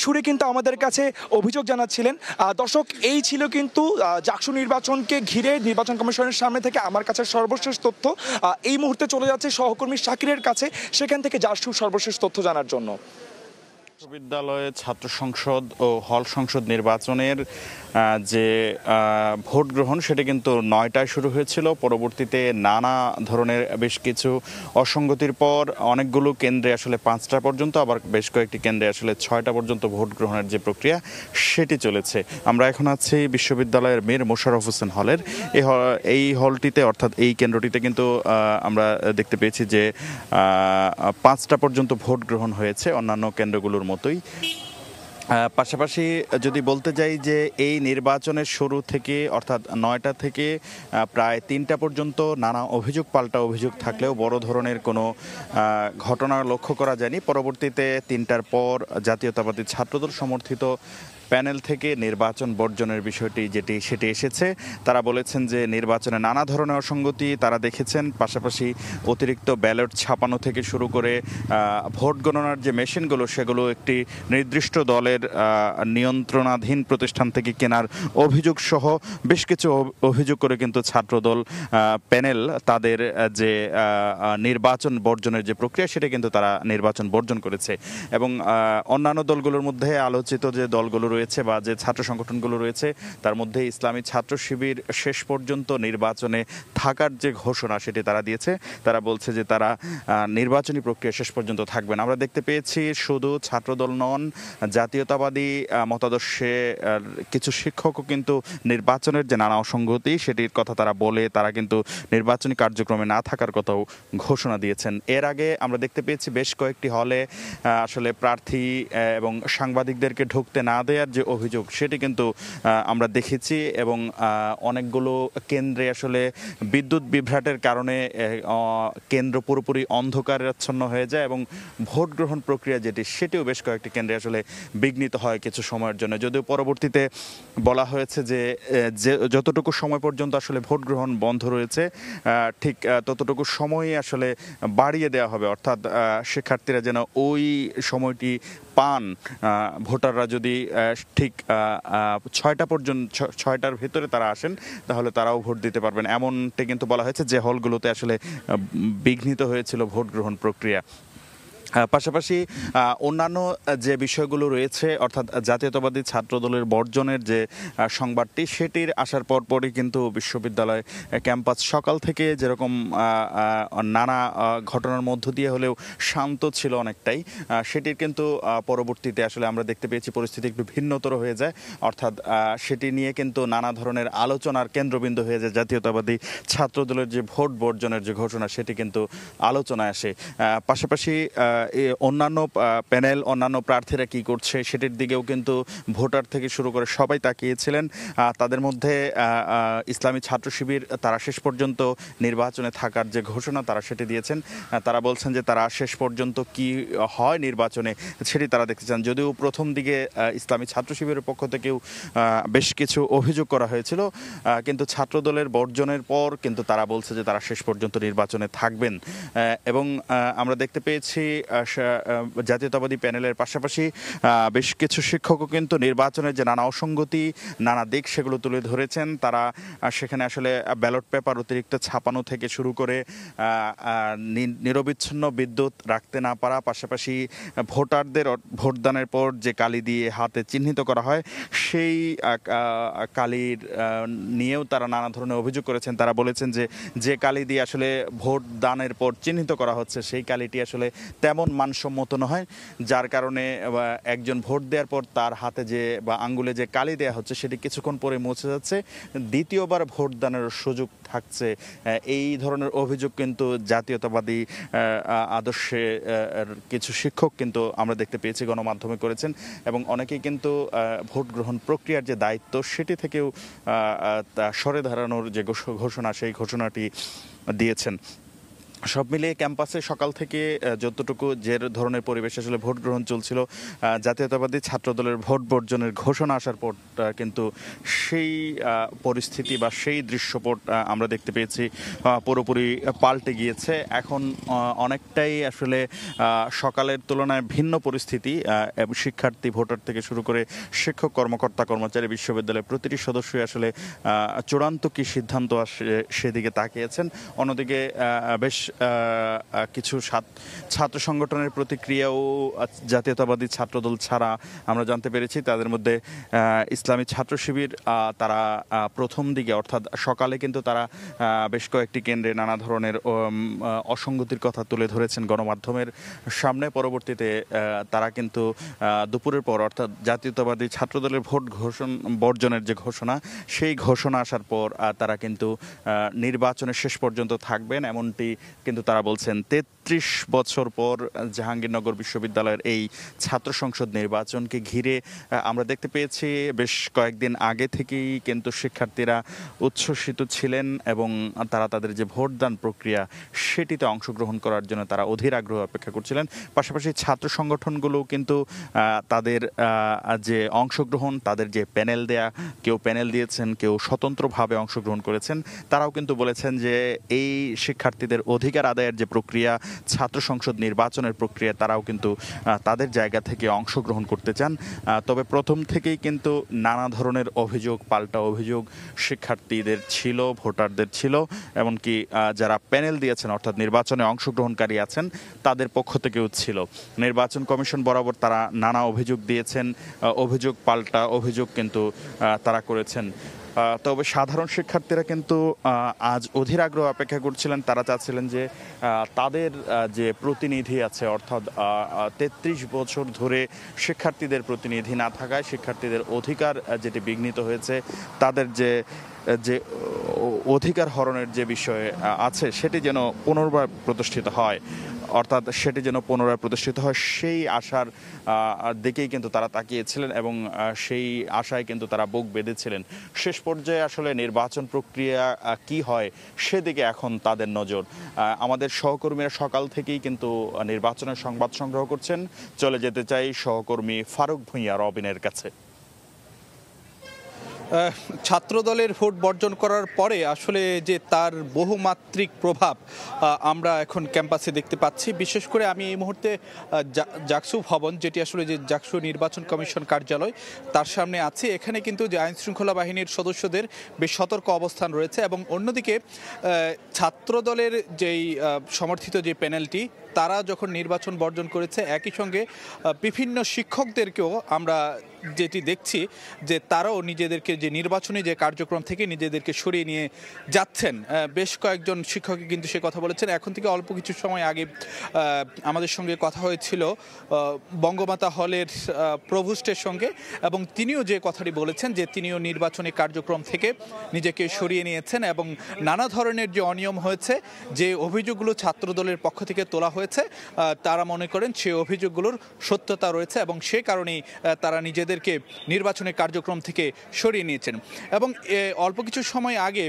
সুরে কিন্তু আমাদের কাছে অভিযোগ জানাচ্ছিলেন। দর্শক, এই ছিল কিন্তু জাকসু নির্বাচনকে ঘিরে নির্বাচন কমিশনের সামনে থেকে আমার কাছে সর্বশেষ তথ্য। এই মুহূর্তে চলে যাচ্ছে সহকর্মী শাকিরের কাছে, সেখান থেকে জাকসুর সর্বশেষ তথ্য জানার জন্য। বিশ্ববিদ্যালয়ে ছাত্র সংসদ ও হল সংসদ নির্বাচনের যে ভোট গ্রহণ সেটা কিন্তু 9টায় শুরু হয়েছিল। পরবর্তীতে নানা ধরনের বেশ কিছু অসঙ্গতির পর অনেকগুলো কেন্দ্রে আসলে 5টা পর্যন্ত, আবার বেশ কয়েকটি কেন্দ্রে আসলে 6টা পর্যন্ত ভোট গ্রহণের যে প্রক্রিয়া সেটি চলেছে। আমরা এখন আছি বিশ্ববিদ্যালয়ের মীর মোশাররফ হোসেন হলের। এই হলটিতে অর্থাৎ এই কেন্দ্রটিতে কিন্তু আমরা দেখতে পেয়েছি যে 5টা পর্যন্ত ভোট গ্রহণ হয়েছে অন্যান্য কেন্দ্রগুলোর মতোই। পাশাপাশি যদি বলতে যাই যে এই নির্বাচনের শুরু থেকে অর্থাৎ 9টা থেকে প্রায় 3টা পর্যন্ত নানা অভিযোগ পাল্টা অভিযোগ থাকলেও বড় ধরনের কোনো ঘটনা লক্ষ্য করা যায়নি। পরবর্তীতে 3টার পর জাতীয়তাবাদী ছাত্রদল সমর্থিত প্যানেল থেকে নির্বাচন বর্জনের বিষয়টি সেটি এসেছে। তারা বলেছেন যে নির্বাচনে নানা ধরনের অসঙ্গতি তারা দেখেছেন, পাশাপাশি অতিরিক্ত ব্যালট ছাপানো থেকে শুরু করে ভোট গণনার যে মেশিনগুলো সেগুলো একটি নির্দিষ্ট দলের নিয়ন্ত্রণাধীন প্রতিষ্ঠান থেকে কেনার অভিযোগ সহ বেশ কিছু অভিযোগ করে কিন্তু ছাত্রদল প্যানেল তাদের যে নির্বাচন বর্জনের যে প্রক্রিয়া সেটা কিন্তু তারা নির্বাচন বর্জন করেছে। এবং অন্যান্য দলগুলোর মধ্যে আলোচিত যে দলগুলো রয়েছে বা যে ছাত্র সংগঠনগুলো রয়েছে তার মধ্যে ইসলামী ছাত্র শিবির শেষ পর্যন্ত নির্বাচনে থাকার যে ঘোষণা সেটি তারা দিয়েছে। তারা বলছে যে তারা নির্বাচনী প্রক্রিয়া শেষ পর্যন্ত থাকবেন। আমরা দেখতে পেয়েছি শুধু ছাত্রদল নন, জাতীয়তাবাদী মতাদর্শে কিছু শিক্ষকও কিন্তু নির্বাচনের যে নানা অসঙ্গতি সেটির কথা তারা বলে তারা কিন্তু নির্বাচনী কার্যক্রমে না থাকার কথাও ঘোষণা দিয়েছেন। এর আগে আমরা দেখতে পেয়েছি বেশ কয়েকটি হলে আসলে প্রার্থী এবং সাংবাদিকদেরকে ঢুকতে না দেওয়ার যে অভিযোগ সেটি কিন্তু আমরা দেখেছি এবং অনেকগুলো কেন্দ্রে আসলে বিদ্যুৎ বিভ্রাটের কারণে কেন্দ্র পুরোপুরি অন্ধকারাচ্ছন্ন হয়ে যায় এবং ভোট গ্রহণ প্রক্রিয়া সেটিও বেশ কয়েকটি কেন্দ্রে আসলে বিঘ্নিত হয় কিছু সময়ের জন্য। যদিও পরবর্তীতে বলা হয়েছে যে যতটুকু সময় পর্যন্ত আসলে ভোট গ্রহণ বন্ধ রয়েছে ঠিক ততটুকু সময়ই আসলে বাড়িয়ে দেওয়া হবে, অর্থাৎ শিক্ষার্থীরা যেন ওই সময়টি পান। ভোটাররা যদি ঠিক 6টা পর্যন্ত 6টার ভেতরে তারা আসেন তাহলে তারাও ভোট দিতে পারবেন, এমনটি কিন্তু বলা হয়েছে যে হলগুলোতে আসলে বিঘ্নিত হয়েছিল ভোট গ্রহণ প্রক্রিয়া। পাশাপাশি অন্যান্য যে বিষয়গুলো রয়েছে অর্থাৎ জাতীয়তাবাদী ছাত্রদলের বর্জনের যে সংবাদটি সেটির আসার পরপরই কিন্তু বিশ্ববিদ্যালয় ক্যাম্পাস সকাল থেকে যেরকম নানা ঘটনার মধ্য দিয়ে হলেও শান্ত ছিল অনেকটাই, সেটির কিন্তু পরবর্তীতে আসলে আমরা দেখতে পেয়েছি পরিস্থিতি একটু ভিন্নতর হয়ে যায়। অর্থাৎ সেটি নিয়ে কিন্তু নানা ধরনের আলোচনার কেন্দ্রবিন্দু হয়ে যায় জাতীয়তাবাদী ছাত্রদলের যে ভোট বর্জনের যে ঘোষণা সেটি কিন্তু আলোচনায় আসে। পাশাপাশি অন্যান্য প্যানেল অন্যান্য প্রার্থীরা কি করছে সেটির দিকেও কিন্তু ভোটার থেকে শুরু করে সবাই তাকিয়েছিলেন। তাদের মধ্যে ইসলামী ছাত্র শিবির তারা শেষ পর্যন্ত নির্বাচনে থাকার যে ঘোষণা তারা সেটি দিয়েছেন। তারা বলছেন যে তারা শেষ পর্যন্ত কি হয় নির্বাচনে সেটি তারা দেখতে চান। যদিও প্রথম দিকে ইসলামী ছাত্র শিবিরের পক্ষ থেকেও বেশ কিছু অভিযোগ করা হয়েছিল, কিন্তু ছাত্রদলের বর্জনের পর কিন্তু তারা বলছে যে তারা শেষ পর্যন্ত নির্বাচনে থাকবেন। এবং আমরা দেখতে পেয়েছি জাতীয়তাবাদী প্যানেলের পাশাপাশি বেশ কিছু শিক্ষকও কিন্তু নির্বাচনের যে নানা অসঙ্গতি নানা দিক সেগুলো তুলে ধরেছেন। তারা সেখানে আসলে ব্যালট পেপার অতিরিক্ত ছাপানো থেকে শুরু করে নিরবিচ্ছিন্ন বিদ্যুৎ রাখতে না পারা, পাশাপাশি ভোটারদের ভোটদানের পর যে কালি দিয়ে হাতে চিহ্নিত করা হয় সেই কালির নিয়েও তারা নানা ধরনের অভিযোগ করেছেন। তারা বলেছেন যে কালি দিয়ে আসলে ভোট দানের পর চিহ্নিত করা হচ্ছে সেই কালিটি আসলে তেমন তেমন মানসম্মত নয়, যার কারণে একজন ভোট দেওয়ার পর তার হাতে যে বা আঙ্গুলে যে কালি দেওয়া হচ্ছে সেটি কিছুক্ষণ পরে মুছে যাচ্ছে, দ্বিতীয়বার ভোটদানের সুযোগ থাকছে, এই ধরনের অভিযোগ কিন্তু জাতীয়তাবাদী আদর্শে কিছু শিক্ষক কিন্তু আমরা দেখতে পেয়েছি গণমাধ্যমে করেছেন, এবং অনেকেই কিন্তু ভোট গ্রহণ প্রক্রিয়ার যে দায়িত্ব সেটি থেকেও সরে দাঁড়ানোর যে ঘোষণা সেই ঘোষণাটি দিয়েছেন। সব মিলিয়ে ক্যাম্পাসে সকাল থেকে যতটুকু যে ধরনের পরিবেশ আসলে ভোট গ্রহণ চলছিল, জাতীয়তাবাদী ছাত্রদলের ভোট বর্জনের ঘোষণা আসার পর কিন্তু সেই পরিস্থিতি বা সেই দৃশ্যপট আমরা দেখতে পেয়েছি পুরোপুরি পাল্টে গিয়েছে। এখন অনেকটাই আসলে সকালের তুলনায় ভিন্ন পরিস্থিতি। শিক্ষার্থী, ভোটার থেকে শুরু করে শিক্ষক, কর্মকর্তা, কর্মচারী, বিশ্ববিদ্যালয়ের প্রতিটি সদস্যই আসলে চূড়ান্ত কী সিদ্ধান্ত আসে সেদিকে তাকিয়েছেন। অন্যদিকে বেশ কিছু ছাত্র সংগঠনের প্রতিক্রিয়াও জাতীয়তাবাদী ছাত্রদল ছাড়া আমরা জানতে পেরেছি। তাদের মধ্যে ইসলামী ছাত্র শিবির, তারা প্রথম দিকে অর্থাৎ সকালে কিন্তু তারা বেশ কয়েকটি কেন্দ্রে নানা ধরনের অসঙ্গতির কথা তুলে ধরেছেন গণমাধ্যমের সামনে। পরবর্তীতে তারা কিন্তু দুপুরের পর অর্থাৎ জাতীয়তাবাদী ছাত্রদলের ভোট বর্জনের যে ঘোষণা, সেই ঘোষণা আসার পর তারা কিন্তু নির্বাচনের শেষ পর্যন্ত থাকবেন এমনটি কিন্তু তারা বলছেন। ৩৩ বছর পর জাহাঙ্গীরনগর বিশ্ববিদ্যালয়ের এই ছাত্র সংসদ নির্বাচনকে ঘিরে আমরা দেখতে পেয়েছি বেশ কয়েকদিন আগে থেকেই কিন্তু শিক্ষার্থীরা উচ্ছ্বসিত ছিলেন এবং তারা তাদের যে ভোটদান প্রক্রিয়া সেটিতে অংশগ্রহণ করার জন্য তারা অধীর আগ্রহ অপেক্ষা করছিলেন। পাশাপাশি ছাত্র সংগঠনগুলো কিন্তু তাদের যে অংশগ্রহণ, তাদের যে প্যানেল দেয়া, কেউ প্যানেল দিয়েছেন, কেউ স্বতন্ত্রভাবে অংশগ্রহণ করেছেন, তারাও কিন্তু বলেছেন যে এই শিক্ষার্থীদের অধিকার আদায়ের যে প্রক্রিয়া, ছাত্র সংসদ নির্বাচনের প্রক্রিয়া, তারাও কিন্তু তাদের জায়গা থেকে অংশগ্রহণ করতে চান। তবে প্রথম থেকেই কিন্তু নানা ধরনের অভিযোগ, পাল্টা অভিযোগ শিক্ষার্থীদের ছিল, ভোটারদের ছিল, এমনকি যারা প্যানেল দিয়েছেন অর্থাৎ নির্বাচনে অংশগ্রহণকারী আছেন তাদের পক্ষ থেকেও ছিল। নির্বাচন কমিশন বরাবর তারা নানা অভিযোগ দিয়েছেন, অভিযোগ পাল্টা অভিযোগ কিন্তু তারা করেছেন। তবে সাধারণ শিক্ষার্থীরা কিন্তু আজ অধীর আগ্রহ অপেক্ষা করছিলেন। তারা চাচ্ছিলেন যে তাদের যে প্রতিনিধি আছে অর্থাৎ ৩৩ বছর ধরে শিক্ষার্থীদের প্রতিনিধি না থাকায় শিক্ষার্থীদের অধিকার যেটি বিঘ্নিত হয়েছে, তাদের যে অধিকার হরণের যে বিষয় আছে সেটি যেন পুনর্বার প্রতিষ্ঠিত হয়, অর্থাৎ সেটি যেন পুনরায় প্রতিষ্ঠিত হয়, সেই আশার দিকেই কিন্তু তারা তাকিয়েছিলেন এবং সেই আশায় কিন্তু তারা বুক বেঁধেছিলেন। শেষ পর্যায়ে আসলে নির্বাচন প্রক্রিয়া কি হয় সেদিকে এখন তাদের নজর। আমাদের সহকর্মীরা সকাল থেকেই কিন্তু নির্বাচনের সংবাদ সংগ্রহ করছেন। চলে যেতে চাই সহকর্মী ফারুক ভূঁইয়া রবিনের কাছে। ছাত্রদলের ভোট বর্জন করার পরে আসলে যে তার বহুমাত্রিক প্রভাব আমরা এখন ক্যাম্পাসে দেখতে পাচ্ছি। বিশেষ করে আমি এই মুহূর্তে জাকসু ভবন, যেটি আসলে যে জাকসু নির্বাচন কমিশন কার্যালয়, তার সামনে আছি। এখানে কিন্তু যে আইন শৃঙ্খলা বাহিনীর সদস্যদের বেশ সতর্ক অবস্থান রয়েছে এবং অন্যদিকে ছাত্রদলের যেই সমর্থিত যে প্যানেলটি, তারা যখন নির্বাচন বর্জন করেছে, একই সঙ্গে বিভিন্ন শিক্ষকদেরকেও আমরা যেটি দেখছি যে তারাও নিজেদেরকে যে নির্বাচনী যে কার্যক্রম থেকে নিজেদেরকে সরিয়ে নিয়ে যাচ্ছেন। বেশ কয়েকজন শিক্ষকই কিন্তু সে কথা বলেছেন। এখন থেকে অল্প কিছু সময় আগে আমাদের সঙ্গে কথা হয়েছিল বঙ্গমাতা হলের প্রভোস্টের সঙ্গে, এবং তিনিও যে কথাটি বলেছেন যে তিনিও নির্বাচনী কার্যক্রম থেকে নিজেকে সরিয়ে নিয়েছেন এবং নানা ধরনের যে অনিয়ম হয়েছে, যে অভিযোগগুলো ছাত্রদলের পক্ষ থেকে তোলা হয়েছে, তারা মনে করেন সে অভিযোগগুলোর সত্যতা রয়েছে এবং সে কারণেই তারা নিজেদেরকে নির্বাচনী কার্যক্রম থেকে সরিয়ে নিয়েছেন। এবং অল্প কিছু সময় আগে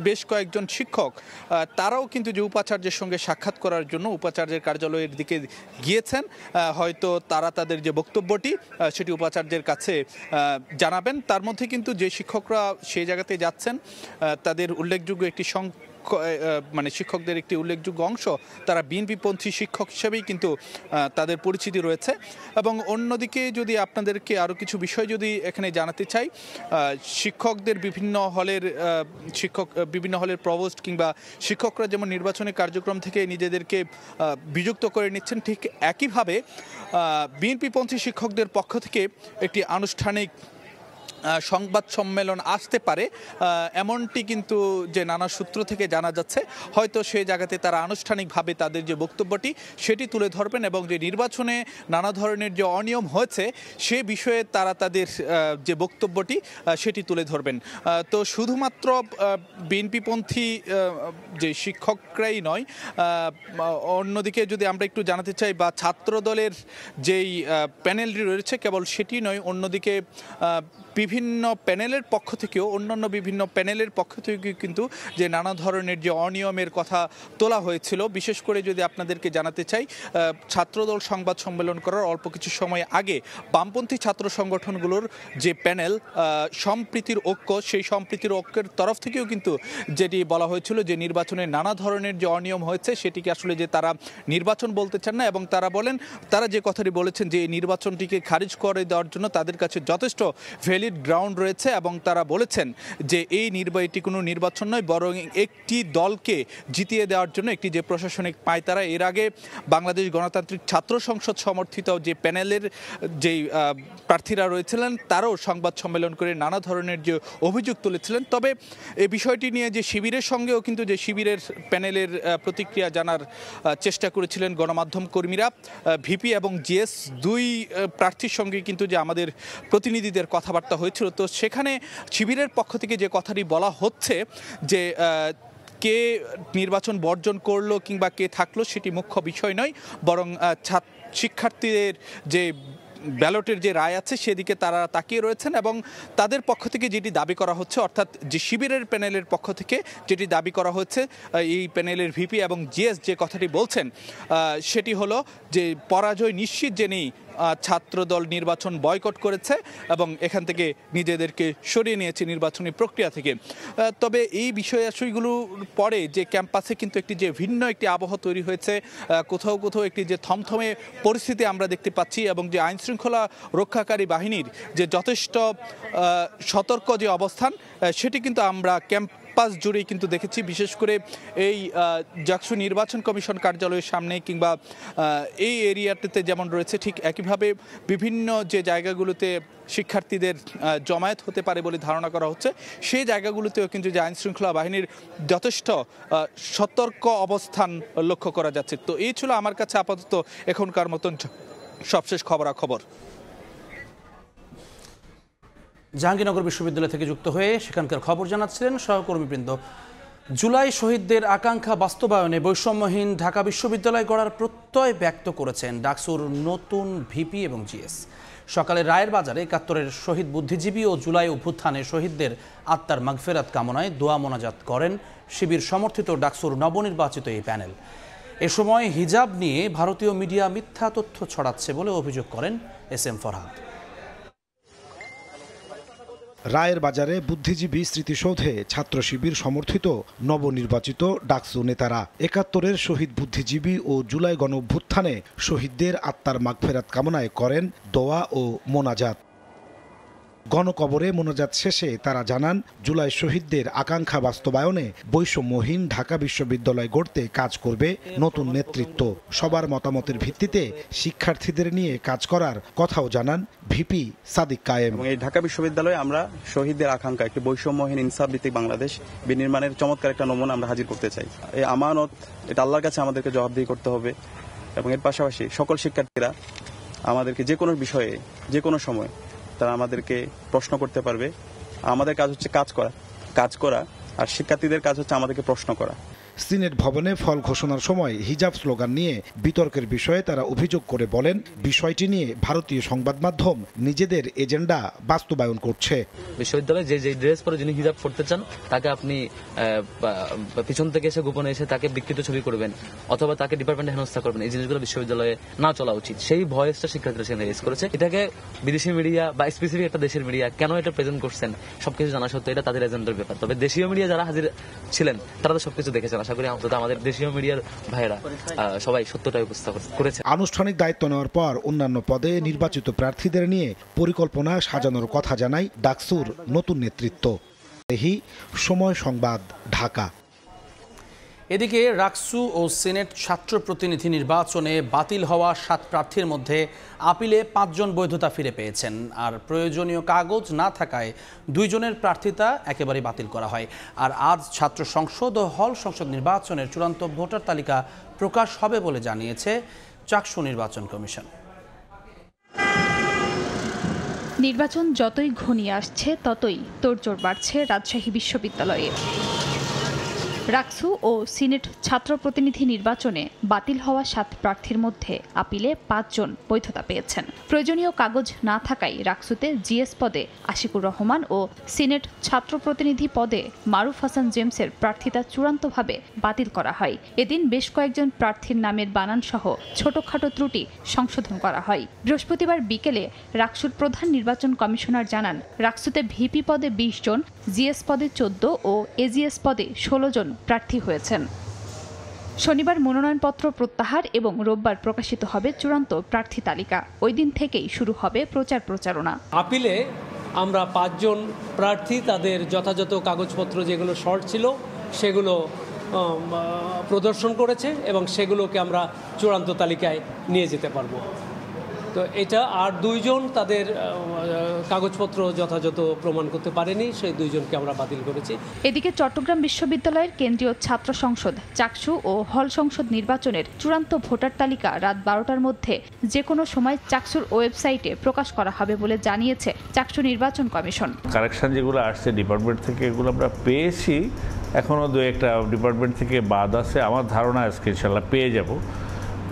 বেশ কয়েকজন শিক্ষক তারাও কিন্তু যে উপাচার্যের সঙ্গে সাক্ষাৎ করার জন্য উপাচার্যের কার্যালয়ের দিকে গিয়েছেন। হয়তো তারা তাদের যে বক্তব্যটি সেটি উপাচার্যের কাছে জানাবেন। তার মধ্যে কিন্তু যে শিক্ষকরা সেই জায়গাতে যাচ্ছেন তাদের উল্লেখযোগ্য একটি শিক্ষকদের একটি উল্লেখযোগ্য অংশ তারা বিএনপিপন্থী শিক্ষক হিসেবেই কিন্তু তাদের পরিচিতি রয়েছে। এবং অন্যদিকে যদি আপনাদেরকে আরও কিছু বিষয় যদি এখানে জানাতে চাই, শিক্ষকদের বিভিন্ন হলের প্রভোস্ট কিংবা শিক্ষকরা যেমন নির্বাচনী কার্যক্রম থেকে নিজেদেরকে বিযুক্ত করে নিচ্ছেন, ঠিক একইভাবে বিএনপিপন্থী শিক্ষকদের পক্ষ থেকে একটি আনুষ্ঠানিক সংবাদ সম্মেলন আসতে পারে এমনটি কিন্তু যে নানা সূত্র থেকে জানা যাচ্ছে। হয়তো সেই জায়গাতে তারা আনুষ্ঠানিকভাবে তাদের যে বক্তব্যটি সেটি তুলে ধরবেন এবং যে নির্বাচনে নানা ধরনের যে অনিয়ম হয়েছে সে বিষয়ে তারা তাদের যে বক্তব্যটি সেটি তুলে ধরবেন। তো শুধুমাত্র বিএনপিপন্থী যে শিক্ষকরাই নয়, অন্যদিকে যদি আমরা একটু জানাতে চাই বা ছাত্র দলের যেই প্যানেলটি রয়েছে কেবল সেটি নয়, অন্যদিকে বিভিন্ন প্যানেলের পক্ষ থেকেও অন্যান্য বিভিন্ন প্যানেলের পক্ষ থেকে কিন্তু যে নানা ধরনের যে অনিয়মের কথা তোলা হয়েছিল। বিশেষ করে যদি আপনাদেরকে জানাতে চাই, ছাত্রদল সংবাদ সম্মেলন করার অল্প কিছু সময় আগে বামপন্থী ছাত্র সংগঠনগুলোর যে প্যানেল সম্প্রীতির ঐক্য, সেই সম্প্রীতির ঐক্যের তরফ থেকেও কিন্তু যেটি বলা হয়েছিল যে নির্বাচনে নানা ধরনের যে অনিয়ম হয়েছে সেটিকে আসলে যে তারা নির্বাচন বলতে চান না, এবং তারা বলেন, তারা যে কথাটি বলেছেন যে এই নির্বাচনটিকে খারিজ করে দেওয়ার জন্য তাদের কাছে যথেষ্ট ভ্যালিড গ্রাউন্ড রয়েছে, এবং তারা বলেছেন যে এই এটি কোনো নির্বাচন নয়, বরং একটি দলকে জিতিয়ে দেওয়ার জন্য একটি যে প্রশাসনিক পায়তারা। এর আগে বাংলাদেশ গণতান্ত্রিক ছাত্র সংসদ সমর্থিত যে প্যানেলের যেই প্রার্থীরা রয়েছিলেন তারাও সংবাদ সম্মেলন করে নানা ধরনের যে অভিযোগ তুলেছিলেন। তবে এই বিষয়টি নিয়ে যে শিবিরের সঙ্গেও কিন্তু যে শিবিরের প্যানেলের প্রতিক্রিয়া জানার চেষ্টা করেছিলেন গণমাধ্যম কর্মীরা। ভিপি এবং জিএস দুই প্রার্থীর সঙ্গে কিন্তু যে আমাদের প্রতিনিধিদের কথাবার্তা হয়েছিল, তো সেখানে শিবিরের পক্ষ থেকে যে কথাটি বলা হচ্ছে যে কে নির্বাচন বর্জন করলো কিংবা কে থাকলো সেটি মুখ্য বিষয় নয়, বরং শিক্ষার্থীদের যে ব্যালটের যে রায় আছে সেদিকে তারা তাকিয়ে রয়েছেন, এবং তাদের পক্ষ থেকে যেটি দাবি করা হচ্ছে, অর্থাৎ যে শিবিরের প্যানেলের পক্ষ থেকে যেটি দাবি করা হচ্ছে, এই প্যানেলের ভিপি এবং জিএস যে কথাটি বলছেন সেটি হলো যে পরাজয় নিশ্চিত জেনেই ছাত্রদল নির্বাচন বয়কট করেছে এবং এখান থেকে নিজেদেরকে সরিয়ে নিয়েছে নির্বাচনী প্রক্রিয়া থেকে। তবে এই বিষয়াশয়গুলোর পরে যে ক্যাম্পাসে কিন্তু একটি যে ভিন্ন একটি আবহ তৈরি হয়েছে, কোথাও কোথাও একটি যে থমথমে পরিস্থিতি আমরা দেখতে পাচ্ছি, এবং যে আইনশৃঙ্খলা রক্ষাকারী বাহিনীর যে যথেষ্ট সতর্ক যে অবস্থান সেটি কিন্তু আমরা ক্যাম্পাস জুড়েই কিন্তু দেখেছি। বিশেষ করে এই জাকসু নির্বাচন কমিশন কার্যালয়ের সামনে কিংবা এই এরিয়াটিতে যেমন রয়েছে, ঠিক একইভাবে বিভিন্ন যে জায়গাগুলোতে শিক্ষার্থীদের জমায়েত হতে পারে বলে ধারণা করা হচ্ছে সেই জায়গাগুলোতেও কিন্তু যে আইনশৃঙ্খলা বাহিনীর যথেষ্ট সতর্ক অবস্থান লক্ষ্য করা যাচ্ছে। তো এই ছিল আমার কাছে আপাতত এখনকার মতন সবশেষ খবরাখবর। জাহাঙ্গীরনগর বিশ্ববিদ্যালয় থেকে যুক্ত হয়ে সেখানকার খবর জানাচ্ছিলেন সহকর্মীবৃন্দ। জুলাই শহীদদের আকাঙ্ক্ষা বাস্তবায়নে বৈষম্যহীন ঢাকা বিশ্ববিদ্যালয় গড়ার প্রত্যয় ব্যক্ত করেছেন ডাকসুর নতুন ভিপি এবং জিএস। সকালে রায়ের বাজারে ৭১-এর শহীদ বুদ্ধিজীবী ও জুলাই অভ্যুত্থানে শহীদদের আত্মার মাগফেরাত কামনায় দোয়া মোনাজাত করেন শিবির সমর্থিত ডাকসুর নবনির্বাচিত এই প্যানেল। এ সময় হিজাব নিয়ে ভারতীয় মিডিয়া মিথ্যা তথ্য ছড়াচ্ছে বলে অভিযোগ করেন SM ফরহাদ। রায়ের বাজারে বুদ্ধিজীবী স্মৃতিসৌধে ছাত্র শিবির সমর্থিত নবনির্বাচিত ডাকসু নেতারা ৭১-এর শহীদ বুদ্ধিজীবী ও জুলাই গণঅভ্যুত্থানে শহীদদের আত্মার মাগফেরাত কামনায় করেন দোয়া ও মোনাজাত। গণকবরে মোনাজাত শেষে তারা জানান, জুলাই শহীদদের আকাঙ্ক্ষা বাস্তবায়নে বৈষম্যহীন ঢাকা বিশ্ববিদ্যালয় গড়তে কাজ করবে নতুন নেতৃত্ব। সবার মতামতের ভিত্তিতে শিক্ষার্থীদের নিয়ে কাজ করার কথাও জানান ভিপি সাদিক কায়েম। এই ঢাকা বিশ্ববিদ্যালয়ে আমরা শহীদদের আকাঙ্ক্ষা একটি বৈষম্যহীন ইনসাফ ভিত্তিক বাংলাদেশ বিনির্মাণের চমৎকার একটা নমুনা আমরা হাজির করতে চাই। এই আমানত এটা আল্লাহর কাছে আমাদেরকে জবাবদিহি করতে হবে, এবং এর পাশাপাশি সকল শিক্ষার্থীরা আমাদেরকে যে কোনো বিষয়ে যে কোনো সময় তারা আমাদেরকে প্রশ্ন করতে পারবে। আমাদের কাজ হচ্ছে কাজ করা, আর শিক্ষার্থীদের কাজ হচ্ছে আমাদেরকে প্রশ্ন করা। সিনেট ভবনে ফল ঘোষণার সময় হিজাব স্লোগান নিয়ে বিতর্কের বিষয়ে তারা অভিযোগ করে বলেন, বিষয়টি নিয়ে ভারতীয় সংবাদ মাধ্যম নিজেদের এজেন্ডা বাস্তবায়ন করছে। বিশ্ববিদ্যালয়ে যে ড্রেস পরে যিনি হিজাব পড়তে চান তাকে আপনি পিছন থেকে এসে গোপনে এসে তাকে বিকৃত ছবি করবেন অথবা তাকে ডিপার্টমেন্টে হেনস্থা করবেন, এই জিনিসগুলো বিশ্ববিদ্যালয়ে না চলা উচিত। সেই ভয়েসটা শিক্ষার্থীরা সেখানে রেজ করেছে। এটাকে বিদেশি মিডিয়া বা স্পেসিফিক একটা দেশের মিডিয়া কেন এটা প্রেজেন্ট করছেন সবকিছু জানা সত্ত্বেও এটা তাদের এজেন্ডার ব্যাপার। তবে দেশীয় মিডিয়া যারা হাজির ছিলেন তারা তো সবকিছু দেখেছেন। আশা করি আমাদের দেশীয় মিডিয়ার ভাইয়েরা সবাই সত্যটাই উপস্থাপন করেছে। আনুষ্ঠানিক দায়িত্ব নেওয়ার পর অন্যান্য পদে নির্বাচিত প্রার্থীদের নিয়ে পরিকল্পনা সাজানোর কথা জানায় ডাকসুর নতুন নেতৃত্ব। সময় সংবাদ, ঢাকা। এদিকে রাকসু ও সিনেট ছাত্র প্রতিনিধি নির্বাচনে বাতিল হওয়া 7 প্রার্থীর মধ্যে আপিলে 5 জন বৈধতা ফিরে পেয়েছেন, আর প্রয়োজনীয় কাগজ না থাকায় 2 জনের প্রার্থিতা একেবারে বাতিল করা হয়। আর আজ ছাত্র সংসদ ও হল সংসদ নির্বাচনের চূড়ান্ত ভোটার তালিকা প্রকাশ হবে বলে জানিয়েছে চাকসু নির্বাচন কমিশন। নির্বাচন যতই ঘনিয়ে আসছে ততই তোড়জোড় বাড়ছে রাজশাহী বিশ্ববিদ্যালয়ে। রাকসু ও সিনেট ছাত্র প্রতিনিধি নির্বাচনে বাতিল হওয়া 7 প্রার্থীর মধ্যে আপিলে 5 জন বৈধতা পেয়েছেন। প্রয়োজনীয় কাগজ না থাকায় রাকসুতে জিএস পদে আশিকুর রহমান ও সিনেট ছাত্র প্রতিনিধি পদে মারুফ হাসান জেমসের প্রার্থিতা চূড়ান্তভাবে বাতিল করা হয়। এদিন বেশ কয়েকজন প্রার্থীর নামের বানান সহ ছোটখাটো ত্রুটি সংশোধন করা হয়। বৃহস্পতিবার বিকেলে রাকসুর প্রধান নির্বাচন কমিশনার জানান, রাকসুতে ভিপি পদে 20 জন, জিএস পদে 14 ও এজিএস পদে 16 জন প্রার্থী হয়েছেন। শনিবার মনোনয়নপত্র প্রত্যাহার এবং রোববার প্রকাশিত হবে চূড়ান্ত প্রার্থী তালিকা। ওই দিন থেকেই শুরু হবে প্রচারণা। আপিলে আমরা 5 জন প্রার্থী তাদের যথাযথ কাগজপত্র যেগুলো শর্ট ছিল সেগুলো প্রদর্শন করেছে এবং সেগুলোকে আমরা চূড়ান্ত তালিকায় নিয়ে যেতে পারবো। তো এটা আর 2 জন তাদের কাগজপত্র যথাযথ প্রমাণ করতে পারেনি, সেই 2 জনকে আমরা বাতিল করেছি। এদিকে চট্টগ্রাম বিশ্ববিদ্যালয়ের কেন্দ্রীয় ছাত্র সংসদ, চাকসু ও হল সংসদ নির্বাচনের চূড়ান্ত ভোটার তালিকা রাত 12টার মধ্যে যে কোনো সময় চাকসুর ওয়েবসাইটে প্রকাশ করা হবে বলে জানিয়েছে চাকসু নির্বাচন কমিশন। কারেকশন যেগুলো আসছে ডিপার্টমেন্ট থেকে এগুলো আমরা পেয়েছি, এখনও 2-1টা ডিপার্টমেন্ট থেকে বাদ আছে। আমার ধারণা আজকে ইনশাল্লাহ পেয়ে যাব।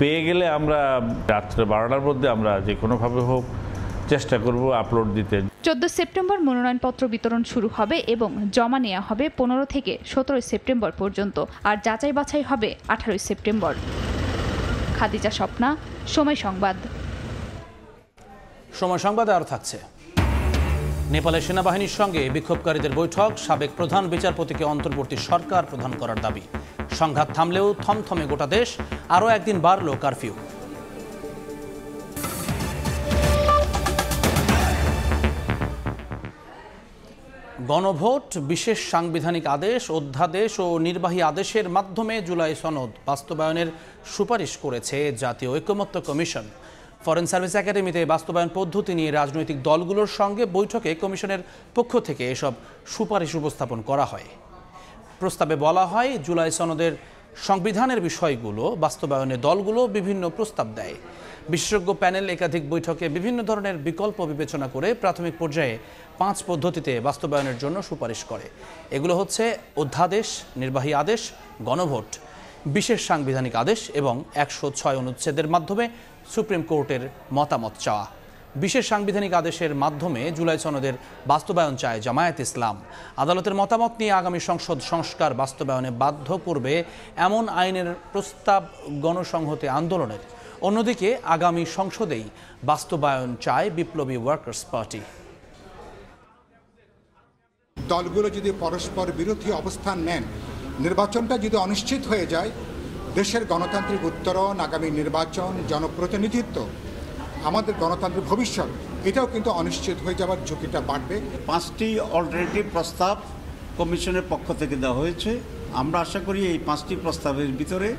পেয়ে গেলে আমরা রাত্রে 12টার মধ্যে আমরা যে কোনোভাবে হোক চেষ্টা করব আপলোড দিতে। 14 সেপ্টেম্বর মনোনয়নপত্র বিতরণ শুরু হবে এবং জমা নেওয়া হবে 15 থেকে 17 সেপ্টেম্বর পর্যন্ত, আর যাচাই বাছাই হবে 18 সেপ্টেম্বর। খাদিজা স্বপ্না, সময় সংবাদ। সময় সংবাদে আরও থাকছে। নেপালের সেনাবাহিনীর সঙ্গে বিক্ষোভকারীদের বৈঠক, সাবেক প্রধান বিচারপতিকে অন্তর্বর্তী সরকার প্রধান করার দাবি। সংঘাত থামলেও থমথমে গোটা দেশ, আরও একদিন বাড়ল কারফিউ। গণভোট, বিশেষ সাংবিধানিক আদেশ, অধ্যাদেশ ও নির্বাহী আদেশের মাধ্যমে জুলাই সনদ বাস্তবায়নের সুপারিশ করেছে জাতীয় ঐকমত্য কমিশন। ফরেন সার্ভিস একাডেমিতে বাস্তবায়ন পদ্ধতি নিয়ে রাজনৈতিক দলগুলোর সঙ্গে বৈঠকে কমিশনের পক্ষ থেকে এসব সুপারিশ উপস্থাপন করা হয়। প্রস্তাবে বলা হয়, জুলাই সনদের সংবিধানের বিষয়গুলো বাস্তবায়নে দলগুলো বিভিন্ন প্রস্তাব দেয়। বিশেষজ্ঞ প্যানেল একাধিক বৈঠকে বিভিন্ন ধরনের বিকল্প বিবেচনা করে প্রাথমিক পর্যায়ে 5 পদ্ধতিতে বাস্তবায়নের জন্য সুপারিশ করে। এগুলো হচ্ছে অধ্যাদেশ, নির্বাহী আদেশ, গণভোট, বিশেষ সাংবিধানিক আদেশ এবং 106 অনুচ্ছেদের মাধ্যমে সুপ্রিম কোর্টের মতামত চাওয়া। বিশেষ সাংবিধানিক আদেশের মাধ্যমে জুলাই সনদের বাস্তবায়ন চায় জামায়াত ইসলাম। আদালতের মতামত নিয়ে আগামী সংসদ সংস্কার বাস্তবায়নে বাধ্য করবে এমন আইনের প্রস্তাব গণসংহতি আন্দোলনের। অন্যদিকে আগামী সংসদেই বাস্তবায়ন চায় বিপ্লবী ওয়ার্কার্স পার্টি। দলগুলো যদি পরস্পর বিরোধী অবস্থান নেন, নির্বাচনটা যদি অনিশ্চিত হয়ে যায়, দেশের গণতান্ত্রিক উত্তরণ, আগামী নির্বাচন, জনপ্রতিনিধিত্ব, আমাদের গণতান্ত্রিক ভবিষ্যৎ, এটাও কিন্তু অনিশ্চিত হয়ে যাওয়ার ঝুঁকিটা বাড়বে। 5টি অল্টারনেটিভ প্রস্তাব কমিশনের পক্ষ থেকে দেওয়া হয়েছে। আমরা আশা করি এই 5টি প্রস্তাবের ভিতরে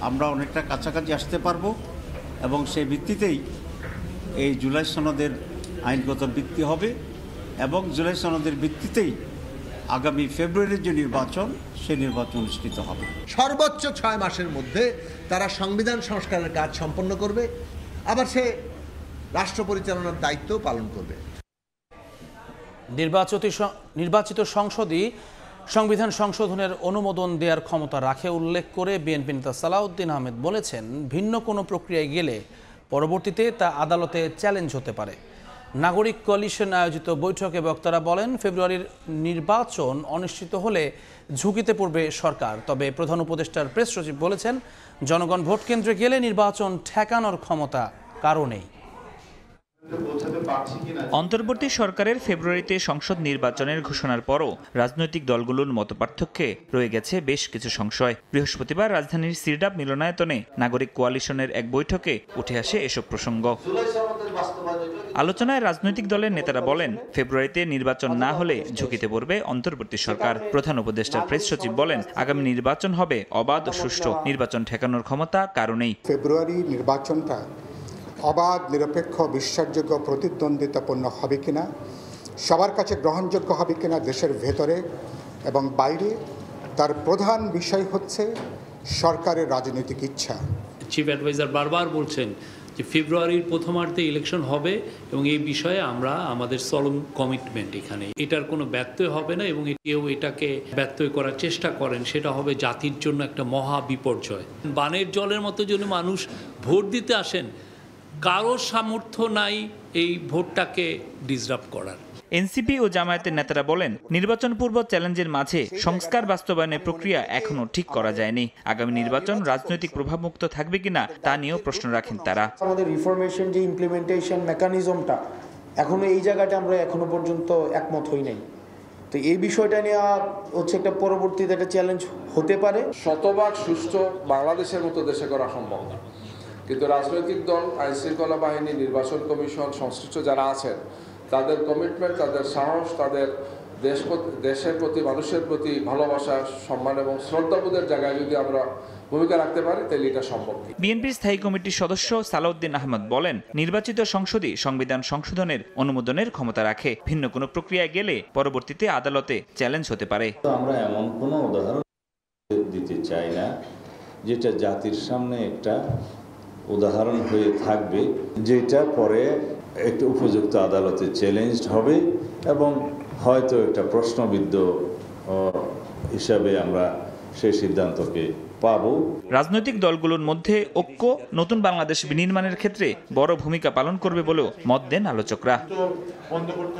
আমরা অনেকটা কাছাকাছি আসতে পারবো এবং সেই ভিত্তিতেই এই জুলাই সনদের আইনগত ভিত্তি হবে এবং জুলাই সনদের ভিত্তিতেই আগামী ফেব্রুয়ারির যে নির্বাচন, সেই নির্বাচন অনুষ্ঠিত হবে। সর্বোচ্চ 6 মাসের মধ্যে তারা সংবিধান সংস্কারের কাজ সম্পন্ন করবে, আবার সে রাষ্ট্র পরিচালনার দায়িত্ব পালন করবে। নির্বাচিত সংসদই সংবিধান সংশোধনের অনুমোদন দেওয়ার ক্ষমতা রাখে উল্লেখ করে বিএনপি নেতা সালাউদ্দিন আহমেদ বলেছেন, ভিন্ন কোনো প্রক্রিয়ায় গেলে পরবর্তীতে তা আদালতে চ্যালেঞ্জ হতে পারে। নাগরিক কোয়ালিশন আয়োজিত বৈঠকে বক্তারা বলেন, ফেব্রুয়ারির নির্বাচন অনিশ্চিত হলে ঝুঁকিতে পড়বে সরকার। তবে প্রধান উপদেষ্টার প্রেস সচিব বলেছেন, জনগণ ভোট কেন্দ্রে গেলে নির্বাচন ঠেকানোর ক্ষমতা কারো নেই। অন্তর্বর্তী সরকারের ফেব্রুয়ারিতে সংসদ নির্বাচনের ঘোষণার পরও রাজনৈতিক দলগুলোর মতপার্থক্যে রয়ে গেছে বেশ কিছু সংশয়। বৃহস্পতিবার রাজধানীর সিরডাপ মিলনায়তনে নাগরিক কোয়ালিশনের এক বৈঠকে উঠে আসে এসব প্রসঙ্গ। আলোচনায় রাজনৈতিক দলের নেতারা বলেন, ফেব্রুয়ারিতে নির্বাচন না হলে ঝুঁকিতে পড়বে অন্তর্বর্তী সরকার। প্রধান উপদেষ্টার প্রেস সচিব বলেন, আগামী নির্বাচন হবে অবাধ ও সুষ্ঠু, নির্বাচন ঠেকানোর ক্ষমতা কারো নেই। ফেব্রুয়ারি নির্বাচনটা অবাধ, নিরপেক্ষ, বিশ্বাসযোগ্য, প্রতিদ্বন্দ্বিতাপূর্ণ হবে কিনা, সবার কাছে গ্রহণযোগ্য হবে কিনা দেশের ভেতরে এবং বাইরে, তার প্রধান বিষয় হচ্ছে সরকারের রাজনৈতিক ইচ্ছা। চিফ অ্যাডভাইজার বারবার বলছেন যে ফেব্রুয়ারির প্রথমার্ধে ইলেকশন হবে এবং এই বিষয়ে আমরা আমাদের সলম কমিটমেন্ট এখানে, এটার কোনো ব্যত্যয় হবে না এবং কেউ এটাকে ব্যত্যয় করার চেষ্টা করেন সেটা হবে জাতির জন্য একটা মহা বিপর্যয়। বানের জলের মতো যদি মানুষ ভোট দিতে আসেন, কারোর সামর্থ্য নাই এই ভোটটাকে ডিসরাপ্ট করার। এনসিপি ও জামায়াতের নেতারা বলেন, নির্বাচন পূর্ব চ্যালেঞ্জের মাঝে সংস্কার বাস্তবায়নের প্রক্রিয়া এখনো ঠিক করা যায়নি। আগামী নির্বাচন রাজনৈতিক প্রভাবমুক্ত থাকবে কিনা তা নিয়েও প্রশ্ন রাখেন তারা। আমাদের রিফরমেশন যে ইমপ্লিমেন্টেশন মেকানিজমটা এখনো এই জায়গাটা আমরা এখনো পর্যন্ত একমত হই নাই। তো এই বিষয়টা নিয়ে হচ্ছে একটা পরবর্তীতে একটা চ্যালেঞ্জ হতে পারে। শতভাগ সুষ্ঠু বাংলাদেশের মতো দেশে করা সম্ভব না, কিন্তু রাজনৈতিক দল, আইনশৃঙ্খলা বাহিনী, নির্বাচন কমিশন, সংশ্লিষ্ট যারা আছেন তাদের কমিটমেন্ট, তাদের সাহস, তাদের দেশের প্রতি, মানুষের প্রতি ভালোবাসা, সম্মান এবং শ্রদ্ধাবোধের জায়গায় যদি আমরা ভূমিকা রাখতে পারি তাহলে এটা সম্ভব। বিএনপির স্থায়ী কমিটির সদস্য সালাউদ্দিন আহমদ বলেন, নির্বাচিত সংসদই সংবিধান সংশোধনের অনুমোদনের ক্ষমতা রাখে। ভিন্ন কোনো প্রক্রিয়ায় গেলে পরবর্তীতে আদালতে চ্যালেঞ্জ হতে পারে। আমরা এমন কোনো উদাহরণ দিতে চাই না যেটা জাতির সামনে একটা উদাহরণ হয়ে থাকবে, যেটা পরে একটা উপযুক্ত আদালতে চ্যালেঞ্জড হবে এবং হয়তো একটা প্রশ্নবিদ্ধ হিসাবে আমরা সেই সিদ্ধান্তকে পাবো। রাজনৈতিক দলগুলোর মধ্যে ঐক্য নতুন বাংলাদেশ বিনির্মাণের ক্ষেত্রে বড় ভূমিকা পালন করবে বলেও মত দেন আলোচকরা।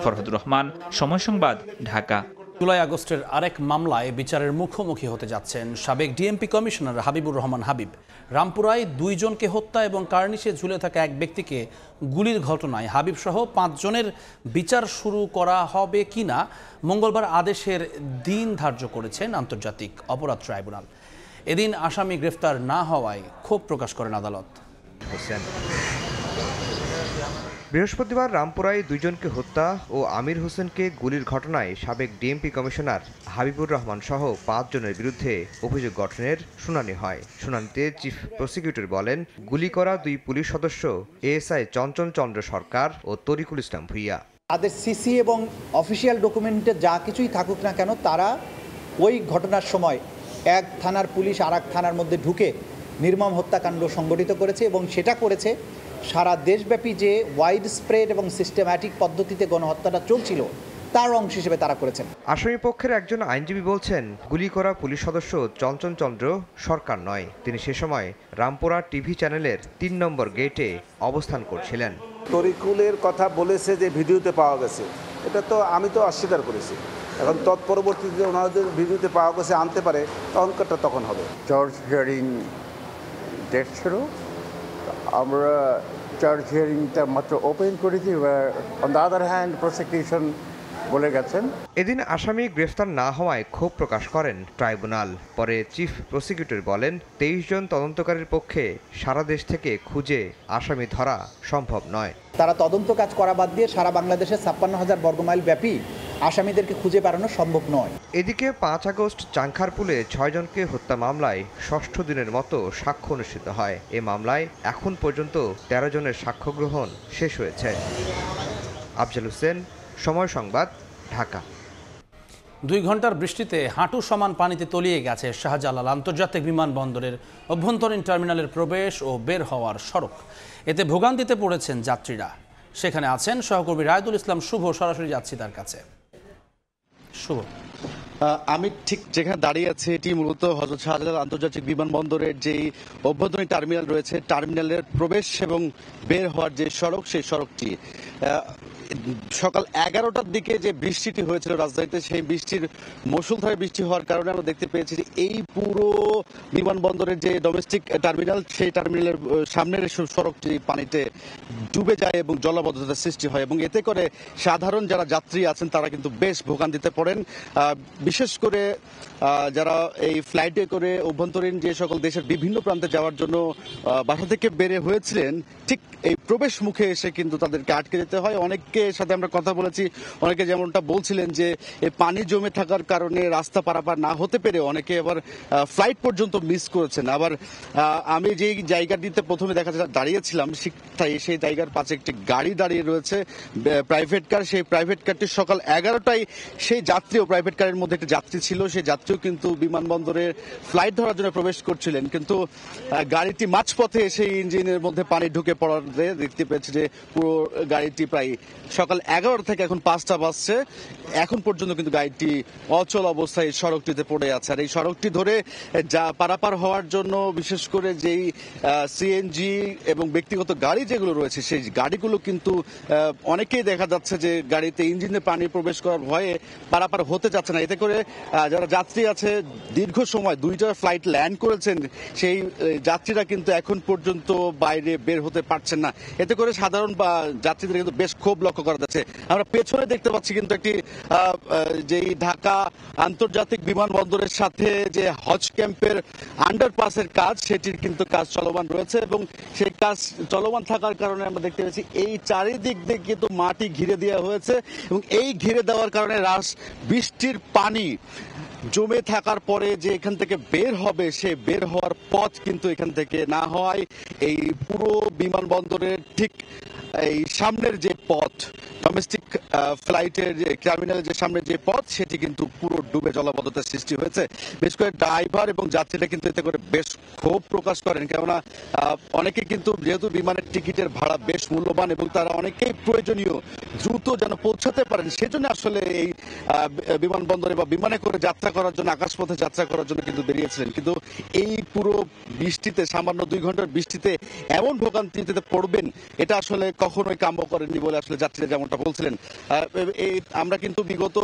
ফরহাদুর রহমান, সময় সংবাদ, ঢাকা। জুলাই আগস্টের আরেক মামলায় বিচারের মুখোমুখি হতে যাচ্ছেন সাবেক ডিএমপি কমিশনার হাবিবুর রহমান হাবিব। রামপুরায় 2 জনকে হত্যা এবং কার্নিশে ঝুলে থাকা এক ব্যক্তিকে গুলির ঘটনায় হাবিব সহ 5 জনের বিচার শুরু করা হবে কিনা মঙ্গলবার আদেশের দিন ধার্য করেছেন আন্তর্জাতিক অপরাধ ট্রাইব্যুনাল। এদিন আসামি গ্রেফতার না হওয়ায় ক্ষোভ প্রকাশ করেন আদালত। বৃহস্পতিবার রামপুরায় 2 জনকে হত্যা ও আমির হোসেনকে গুলির ঘটনায় সাবেক ডিএমপি কমিশনার হাবিবুর রহমান সহ 5 জনের বিরুদ্ধে অভিযোগ গঠনের শুনানি হয়। শুনানিতে চিফ প্রসিকিউটর বলেন, গুলি করা 2 পুলিশ সদস্য এএসআই চঞ্চল চন্দ্র সরকার ও তরিকুল ইসলাম ভুইয়া। তাদের সিসি এবং অফিসিয়াল ডকুমেন্টে যা কিছুই থাকুক না কেন, তারা ওই ঘটনার সময় এক থানার পুলিশ আর এক থানার মধ্যে ঢুকে নির্মম হত্যাকাণ্ড সংগঠিত করেছে এবং সেটা করেছে সারা দেশব্যাপী যে ওয়াইড স্প্রেড এবং সিস্টেম্যাটিক পদ্ধতিতে গণহত্যাটা চলছিল তার অংশ হিসেবে তারা করেছেন। আসামি পক্ষের একজন আইনজীবী বলছেন, গুলি করা পুলিশ সদস্য চঞ্চল চন্দ্র সরকার নয়, তিনি সে সময় রামপুরা টিভি চ্যানেলের 3 নম্বর গেটে অবস্থান করছিলেন। তরিকুলের কথা বলেছে যে ভিডিওতে পাওয়া গেছে, এটা তো আমি তো অস্বীকার করেছি। এখন তৎপরবর্তীতে ওনাদের ভিডিওতে পাওয়া গেছে আনতে পারে, তখনকারটা তখন হবে। চার্জ হিয়ারিং ডেট ছিল, আমরা চার্জ হিয়ারিংটা মাত্র ওপেন করেছি। On the other hand prosecution বলে গেছেন। এদিন আসামি গ্রেফতার না হওয়ায় ক্ষোভ প্রকাশ করেন ট্রাইব্যুনাল। পরে চিফ প্রসিকিউটর বলেন, 23 জন তদন্তকারীর পক্ষে সারা দেশ থেকে খুঁজে আসামি ধরা সম্ভব নয়। তারা তদন্ত কাজ করা বাদ দিয়ে সারা বাংলাদেশে 56,000 বর্গমাইল ব্যাপী আসামিদেরকে খুঁজে বেড়ানো সম্ভব নয়। এদিকে 5 আগস্ট চাংখারপুলে 6 জনকে হত্যা মামলায় 6ষ্ঠ দিনের মতো সাক্ষ্য অনুষ্ঠিত হয়। এ মামলায় এখন পর্যন্ত 13 জনের সাক্ষ্য গ্রহণ শেষ হয়েছে। আফজাল হোসেন, সময় সংবাদ, ঢাকা। 2 ঘন্টার বৃষ্টিতে হাঁটু সমান পানিতে তলিয়ে গেছে শাহজালাল আন্তর্জাতিক বিমানবন্দরের অভ্যন্তরীণ টার্মিনালের প্রবেশ ও বের হওয়ার সড়ক। এতে ভোগান্তিতে পড়েছেন যাত্রীরা। সেখানে আছেন সহকর্মী রায়দুল ইসলাম শুভ, সরাসরি যাচ্ছি তার কাছে। শুভ, আমি ঠিক যেখানে দাঁড়িয়ে আছি এটি মূলত হযরত শাহজালাল আন্তর্জাতিক বিমানবন্দরের যেই অভ্যন্তরীণ টার্মিনাল রয়েছে, টার্মিনালের প্রবেশ এবং বের হওয়ার যে সড়ক, সেই সড়কটি সকাল 11টার দিকে যে বৃষ্টিটি হয়েছিল রাজধানীতে, সেই বৃষ্টির মুষলধারে বৃষ্টি হওয়ার কারণে আমরা দেখতে পেয়েছি যে এই পুরো বিমানবন্দরের যে ডোমেস্টিক টার্মিনাল, সেই টার্মিনালের সামনের সড়কটি পানিতে ডুবে যায় এবং জলাবদ্ধতার সৃষ্টি হয়, এবং এতে করে সাধারণ যারা যাত্রী আছেন তারা কিন্তু বেশ ভোগান্তিতে পড়েন। বিশেষ করে যারা এই ফ্লাইটে করে অভ্যন্তরীণ যে সকল দেশের বিভিন্ন প্রান্তে যাওয়ার জন্য বাসা থেকে বেরে হয়েছিলেন, ঠিক এই প্রবেশ মুখে এসে কিন্তু তাদেরকে আটকে যেতে হয়। অনেকের সাথে আমরা কথা বলেছি, অনেকে যেমনটা বলছিলেন যে এই পানি জমে থাকার কারণে রাস্তা পারাপার না হতে পেরে অনেকে আবার ফ্লাইট পর্যন্ত মিস করেছেন। আবার আমি যেই জায়গাটিতে প্রথমে দাঁড়িয়েছিলাম সেই জায়গার পাশে একটি গাড়ি দাঁড়িয়ে রয়েছে, প্রাইভেট কার। সেই প্রাইভেট কারটি সকাল 11টায় সেই যাত্রীও, প্রাইভেট কারের মধ্যে একটা যাত্রী ছিল, সেই যাত্রীও কিন্তু বিমানবন্দরের ফ্লাইট ধরার জন্য প্রবেশ করছিলেন, কিন্তু গাড়িটি মাঝপথে সেই ইঞ্জিনের মধ্যে পানি ঢুকে পড়াতে দেখতে পেয়েছে যে পুরো গাড়িটি প্রায় সকাল 11টা থেকে এখন 5টা বাজছে, এখন পর্যন্ত কিন্তু গাড়িটি অচল অবস্থায় সড়কটিতে পড়ে আছে। আর এই সড়কটি ধরে যা পারাপার হওয়ার জন্য বিশেষ করে যেই সিএনজি এবং ব্যক্তিগত গাড়ি যেগুলো রয়েছে, সেই গাড়িগুলো কিন্তু অনেকেই দেখা যাচ্ছে যে গাড়িতে ইঞ্জিনে পানি প্রবেশ করার ভয়ে পারাপার হতে যাচ্ছে না। এতে করে যারা যাত্রী আছে, দীর্ঘ সময় 2টা ফ্লাইট ল্যান্ড করেছেন, সেই যাত্রীরা কিন্তু এখন পর্যন্ত বাইরে বের হতে পারছেন না। এতে করে সাধারণ যাত্রীদের কিন্তু বেশ ক্ষোভ লক্ষ্য করা যাচ্ছে। আমরা পেছনে দেখতে পাচ্ছি কিন্তু একটি যেই ঢাকা আন্তর্জাতিক বিমানবন্দরের সাথে যে হজ ক্যাম্পের আন্ডারপাসের কাজ, সেটির কিন্তু কাজ চলমান রয়েছে, এবং সেই কাজ চলমান থাকার কারণে আমরা দেখতে পাচ্ছি এই চারিদিক দিয়ে কিন্তু মাটি ঘিরে দেওয়া হয়েছে, এবং এই ঘিরে দেওয়ার কারণে বৃষ্টির পানি জমে থাকার পরে যে এখান থেকে বের হবে, সে বের হওয়ার পথ কিন্তু এখান থেকে না হয় এই পুরো বিমানবন্দরের ঠিক এই সামনের যে পথ, ডোমেস্টিক ফ্লাইটের যে টার্মিনালের যে সামনের যে পথ, সেটি কিন্তু পুরো ডুবে জলাবদ্ধতার সৃষ্টি হয়েছে। বিশেষ করে ড্রাইভার এবং যাত্রীরা কিন্তু এতে করে বেশ ক্ষোভ প্রকাশ করেন, কেননা অনেকে কিন্তু যেহেতু বিমানের টিকিটের ভাড়া বেশ মূল্যবান এবং তারা অনেকেই প্রয়োজনীয় দ্রুত যেন পৌঁছাতে পারেন, সেজন্য আসলে এই বিমানবন্দরে বা বিমানে করে যাত্রা করার জন্য, আকাশপথে যাত্রা করার জন্য কিন্তু বেরিয়েছিলেন। কিন্তু এই পুরো বৃষ্টিতে, সামান্য 2 ঘন্টার বৃষ্টিতে এমন ভোগান্তিতে পড়বেন, এটা আসলে কখনোই কাম্য করেননি বলে আসলে যাত্রীরা যেমনটা বলছিলেন। আমরা কিন্তু বিগত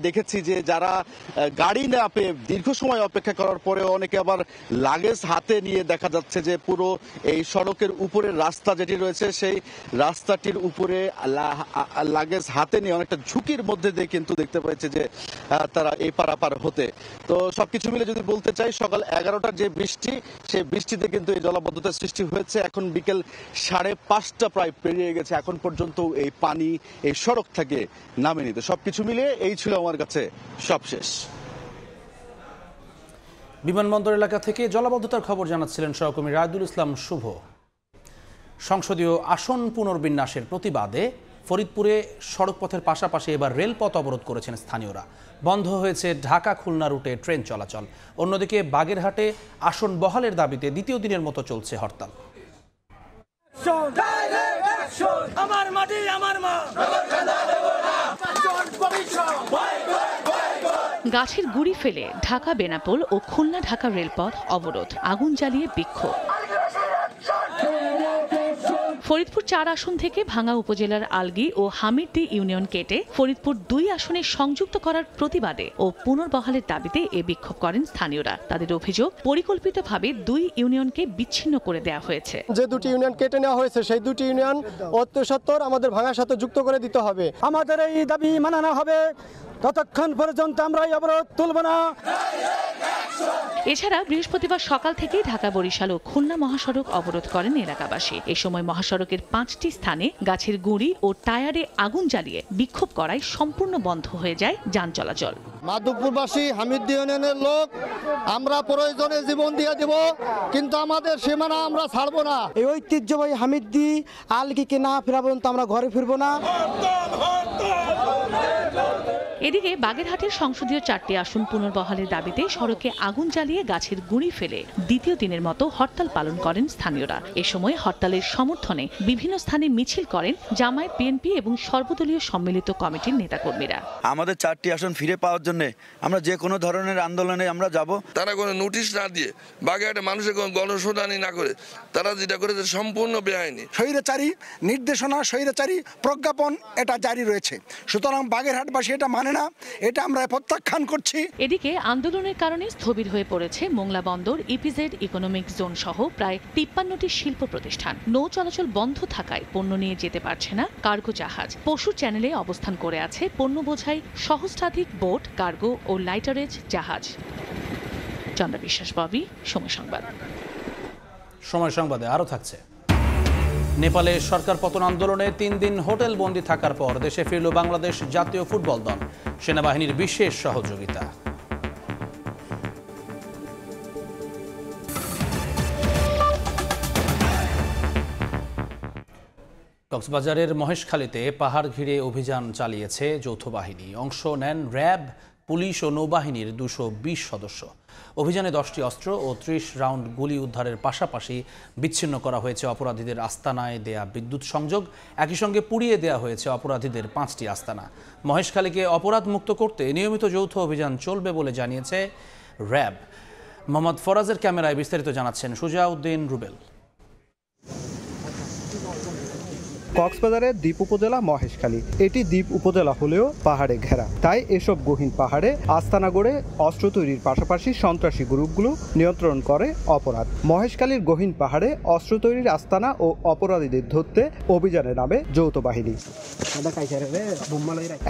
দেখেছি যে যারা গাড়ি না পেয়ে দীর্ঘ সময় অপেক্ষা করার পরেও অনেকে আবার লাগেজ হাতে নিয়ে দেখা যাচ্ছে যে পুরো এই সড়কের উপরে রাস্তা যেটি রয়েছে, সেই রাস্তাটির উপরে লাগেজ হাতে নিয়ে অনেকটা ঝুঁকির মধ্যে দিয়ে কিন্তু দেখতে পাচ্ছে যে তারা এই পারাপার হতে। তো সবকিছু মিলে যদি বলতে চাই, সকাল 11টার যে বৃষ্টি, সেই বৃষ্টিতে কিন্তু এই জলাবদ্ধতার সৃষ্টি হয়েছে। এখন বিকেল 5:30 প্রায় পেরিয়ে গেছে, এখন পর্যন্ত এই পানি এই সড়ক থেকে নামেনি। তো সবকিছু মিলিয়ে এই ছিল আমার কাছে সবশেষ। বিমানবন্দর এলাকা থেকে জলাবদ্ধতার খবর জানাচ্ছিলেন সহকর্মী রায়দুল ইসলাম শুভ। সংসদীয় আসন পুনর্বিন্যাসের প্রতিবাদে ফরিদপুরে সড়কপথের পাশাপাশি এবার রেলপথ অবরোধ করেছেন স্থানীয়রা। বন্ধ হয়েছে ঢাকা খুলনা রুটে ট্রেন চলাচল। অন্যদিকে বাগেরহাটে আসন বহালের দাবিতে দ্বিতীয় দিনের মতো চলছে হরতাল। আমার মাটি আমার মা। গাছের গুড়ি ফেলে ঢাকা বেনাপোল ও খুলনা ঢাকা রেলপথ অবরোধ, আগুন জ্বালিয়ে বিক্ষোভ। ফরিদপুর 4 আসন থেকে ভাঙ্গা উপজেলার আলগি ও হামিরদি ইউনিয়ন কেটে ফরিদপুর 2 আসনে সংযুক্ত করার প্রতিবাদে ও পুনর্বহালের দাবিতে এ বিক্ষোভ করেন স্থানীয়রা। তাদের অভিযোগ, পরিকল্পিতভাবে 2 ইউনিয়নকে বিচ্ছিন্ন করে দেওয়া হয়েছে। যে 2টি ইউনিয়ন কেটে নেওয়া হয়েছে, সেই 2টি ইউনিয়ন অত্যসত্বর আমাদের ভাঙ্গার সাথে যুক্ত করে দিতে হবে। আমাদের এই দাবি মানানো হবে, ততক্ষণ পর্যন্ত আমরা এই অবরোধ তুলব না। এছাড়া বৃহস্পতিবার সকাল থেকেই ঢাকা বরিশাল ও খুলনা মহাসড়ক অবরোধ করেন এলাকাবাসী। এ সময় মহাসড়কের 5টি স্থানে গাছের গুঁড়ি ও টায়ারে আগুন জ্বালিয়ে বিক্ষোভ করায় সম্পূর্ণ বন্ধ হয়ে যায় যান চলাচল। মাধবপুরবাসী হামিরদি ইউনিয়নের লোক, আমরা প্রয়োজনে জীবন দিয়ে দেব, কিন্তু আমাদের সীমানা আমরা ছাড়বো না। এই ঐতিহ্যবাহী হামিরদি আলগিকে না ফেরা পর্যন্ত আমরা ঘরে ফিরবো না। এদিকে বাগেরহাটের সংসদীয় 4টি আসন পুনর্বহালের দাবিতে সড়কে আগুন জ্বালিয়ে গাছের গুঁড়ি ফেলে দ্বিতীয় দিনের মতো হরতাল পালন করেন স্থানীয়রা। এ সময় হরতালের সমর্থনে বিভিন্ন স্থানে মিছিল করেন জামায়াত, বিএনপি এবং সর্বদলীয় সম্মিলিত কমিটির নেতাকর্মীরা। আমাদের 4টি আসন ফিরে পাওয়ার জন্য আমরা যে কোনো ধরনের আন্দোলনে আমরা যাব। তারা কোনো নোটিশ না দিয়ে বাগেরহাটে মানুষের কোনো গণশুনানি না করে তারা যেটা করেছে সম্পূর্ণ বেআইনি। স্বৈরাচারী নির্দেশনা, স্বৈরাচারী প্রজ্ঞাপন এটা জারি রয়েছে। সুতরাং বাগেরহাটবাসী এটা মানে না, এটা আমরা প্রত্যাখ্যান করছি। এদিকে আন্দোলনের কারণে স্থবির হয়ে পড়েছে মোংলা বন্দর, ইপিজেড, ইকোনমিক জোন সহ প্রায় 53টি শিল্প প্রতিষ্ঠান। নৌ চলাচল বন্ধ থাকায় পণ্য নিয়ে যেতে পারছে না কার্গো জাহাজ। পশুর চ্যানেলে অবস্থান করে আছে পণ্য বোঝাই সহস্রাধিক বোট, কার্গো ও লাইটারেজ জাহাজ। চন্দ্র বিশ্বাস, ববি, সময় সংবাদ। সময় সংবাদে আরও থাকছে। নেপালে সরকার পতন আন্দোলনে 3 দিন হোটেল বন্দি থাকার পর দেশে ফিরল বাংলাদেশ জাতীয় ফুটবল দল। সেনাবাহিনীর বিশেষ সহযোগিতা। কক্সবাজারের মহেশখালীতে পাহাড় ঘিরে অভিযান চালিয়েছে যৌথ বাহিনী। অংশ নেন র্যাব, পুলিশ ও নৌবাহিনীর 220 সদস্য। অভিযানে 10টি অস্ত্র ও 30 রাউন্ড গুলি উদ্ধারের পাশাপাশি বিচ্ছিন্ন করা হয়েছে অপরাধীদের আস্তানায় দেয়া বিদ্যুৎ সংযোগ। একই সঙ্গে পুড়িয়ে দেয়া হয়েছে অপরাধীদের 5টি আস্তানা। মহেশখালীকে অপরাধ মুক্ত করতে নিয়মিত যৌথ অভিযান চলবে বলে জানিয়েছে র্যাব। মোহাম্মদ ফরাজের ক্যামেরায় বিস্তারিত জানাচ্ছেন সুজাউদ্দিন রুবেল। কক্সবাজারের দ্বীপ উপজেলা মহেশখালী। এটি দ্বীপ উপজেলা হলেও পাহাড়ে ঘেরা, তাই এসব গহীন পাহাড়ে আস্তানা গড়ে অস্ত্র তৈরির পাশাপাশি সন্ত্রাসী গ্রুপগুলো নিয়ন্ত্রণ করে অপরাধ। মহেশখালীর গহীন পাহাড়ে অস্ত্র তৈরির আস্তানা ও অপরাধীদের ধরতে অভিযানে নামে যৌথ বাহিনী।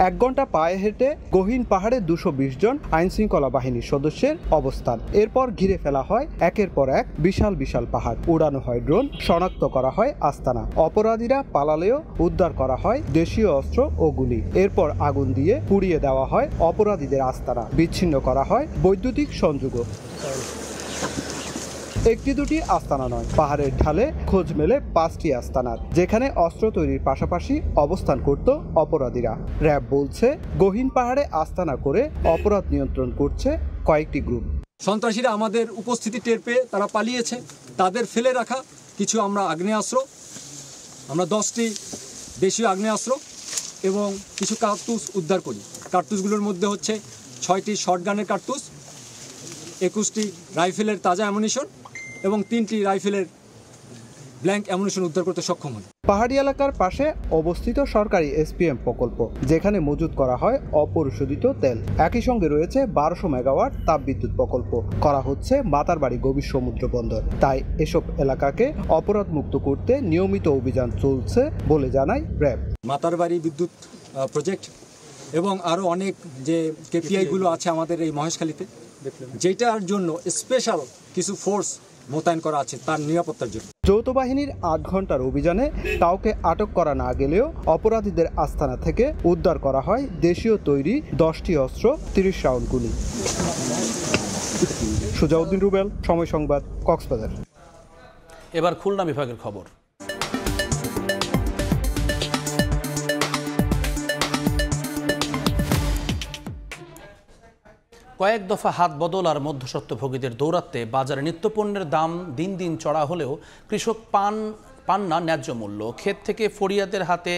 1 ঘন্টা পায়ে হেঁটে গহীন পাহাড়ে 220 জন আইনশৃঙ্খলা বাহিনীর সদস্যের অবস্থান। এরপর ঘিরে ফেলা হয় একের পর এক বিশাল বিশাল পাহাড়, উড়ানো হয় ড্রোন, শনাক্ত করা হয় আস্তানা। অপরাধীরা পালালেও উদ্ধার করা হয় দেশীয় অস্ত্র ও গুলি। এরপর আগুন দিয়ে পুড়িয়ে দেওয়া হয় অপরাধীদের আস্তানা, বিচ্ছিন্ন করা হয় বৈদ্যুতিক সংযোগও। একটি দুটি আস্তানা নয়, পাহাড়ের ঢালে খোঁজ মেলে 5টি আস্তানার, যেখানে অস্ত্র তৈরির পাশাপাশি অবস্থান করত অপরাধীরা। র্যাব বলছে গহীন পাহাড়ে আস্তানা করে অপরাধ নিয়ন্ত্রণ করছে কয়েকটি গ্রুপ। সন্ত্রাসীরা আমাদের উপস্থিতি টের পেয়ে তারা পালিয়েছে। তাদের ফেলে রাখা কিছু আগ্নেয়াস্ত্র, আমরা 10টি দেশীয় আগ্নেয়াস্ত্র এবং কিছু কার্তুজ উদ্ধার করি। কার্তুজগুলোর মধ্যে হচ্ছে 6টি শর্টগানের কার্তুজ, 21টি রাইফেলের তাজা অ্যামুনিশন এবং 3টি রাইফেলের ব্ল্যাঙ্ক অ্যামুনিশন উদ্ধার করতে সক্ষম হন। পাহাড়ি এলাকার পাশে অবস্থিত সরকারি এসপিএম প্রকল্প, যেখানে মজুত করা হয় অপরিশোধিত তেল। একই সঙ্গে রয়েছে 1200 মেগাওয়াট তাপবিদ্যুৎ প্রকল্প। করা হচ্ছে মাতারবাড়ি গভীর সমুদ্র বন্দর। তাই এসব এলাকাকে অপরাধ মুক্ত করতে নিয়মিত অভিযান চলছে বলে জানায় র্যাব। মাতারবাড়ি বিদ্যুৎ প্রজেক্ট এবং আরও অনেক যে কেপিআইগুলো আছে আমাদের এই মহেশখালীতে, যেটার জন্য স্পেশাল কিছু ফোর্স মোতায়েন করা আছে তার নিরাপত্তার জন্য। যৌথ বাহিনীর 8 ঘন্টার অভিযানে কাউকে আটক করা না গেলেও অপরাধীদের আস্তানা থেকে উদ্ধার করা হয় দেশীয় তৈরি 10টি অস্ত্র, 30 রাউন্ড গুলি। সুজাউদ্দিন রুবেল, সময় সংবাদ, কক্সবাজার। এবার খুলনা বিভাগের খবর। কয়েক দফা হাত বদল আর মধ্যস্বত্বভোগীদের দৌরাত্মে বাজারে নিত্যপণ্যের দাম দিন দিন চড়া হলেও কৃষক পান না ন্যায্য মূল্য। ক্ষেত থেকে ফরিয়াদের হাতে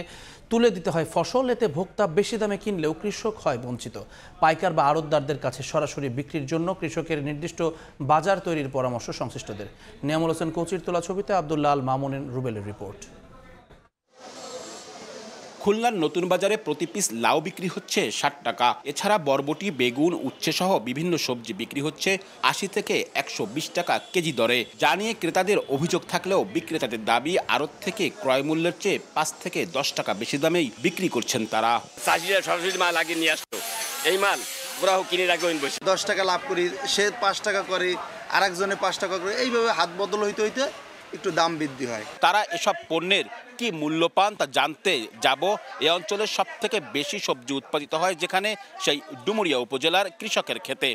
তুলে দিতে হয় ফসল, এতে ভোক্তা বেশি দামে কিনলেও কৃষক হয় বঞ্চিত। পাইকার বা আড়তদারদের কাছে সরাসরি বিক্রির জন্য কৃষকের নির্দিষ্ট বাজার তৈরির পরামর্শ সংশ্লিষ্টদের। নিয়ামুল হোসেন কোচির তোলা ছবিতে আব্দুল্লাহ আল মামুন রুবেলের রিপোর্ট। খুলনার নতুন বাজারে প্রতি পিস লাউ বিক্রি হচ্ছে 60 টাকা। এছাড়া বরবটি, বেগুন, উচ্ছে সহ বিভিন্ন সবজি বিক্রি হচ্ছে 80 থেকে 120 টাকা কেজি দরে। যা নিয়ে ক্রেতাদের অভিযোগ থাকলেও বিক্রেতাদের দাবি আড়ত থেকে ক্রয় মূল্যের চেয়ে 5 থেকে 10 টাকা বেশি দামেই বিক্রি করছেন তারা। চাষিরা সরাসরি মাল আগে নিয়ে আসতো, এই মাল গ্রাহক কিনে রাখবে 10 টাকা লাভ করি, সে 5 টাকা করে, আরেকজনে 5 টাকা করে, এইভাবে হাত বদল হইতে হইতে একটু দাম বৃদ্ধি হয়। তারা এসব পণ্যের কি মূল্য পান তা জানতে যাব এই অঞ্চলের সবথেকে বেশি সবজি উৎপাদিত হয় যেখানে সেই ডুমুরিয়া উপজেলার কৃষকের ক্ষেতে।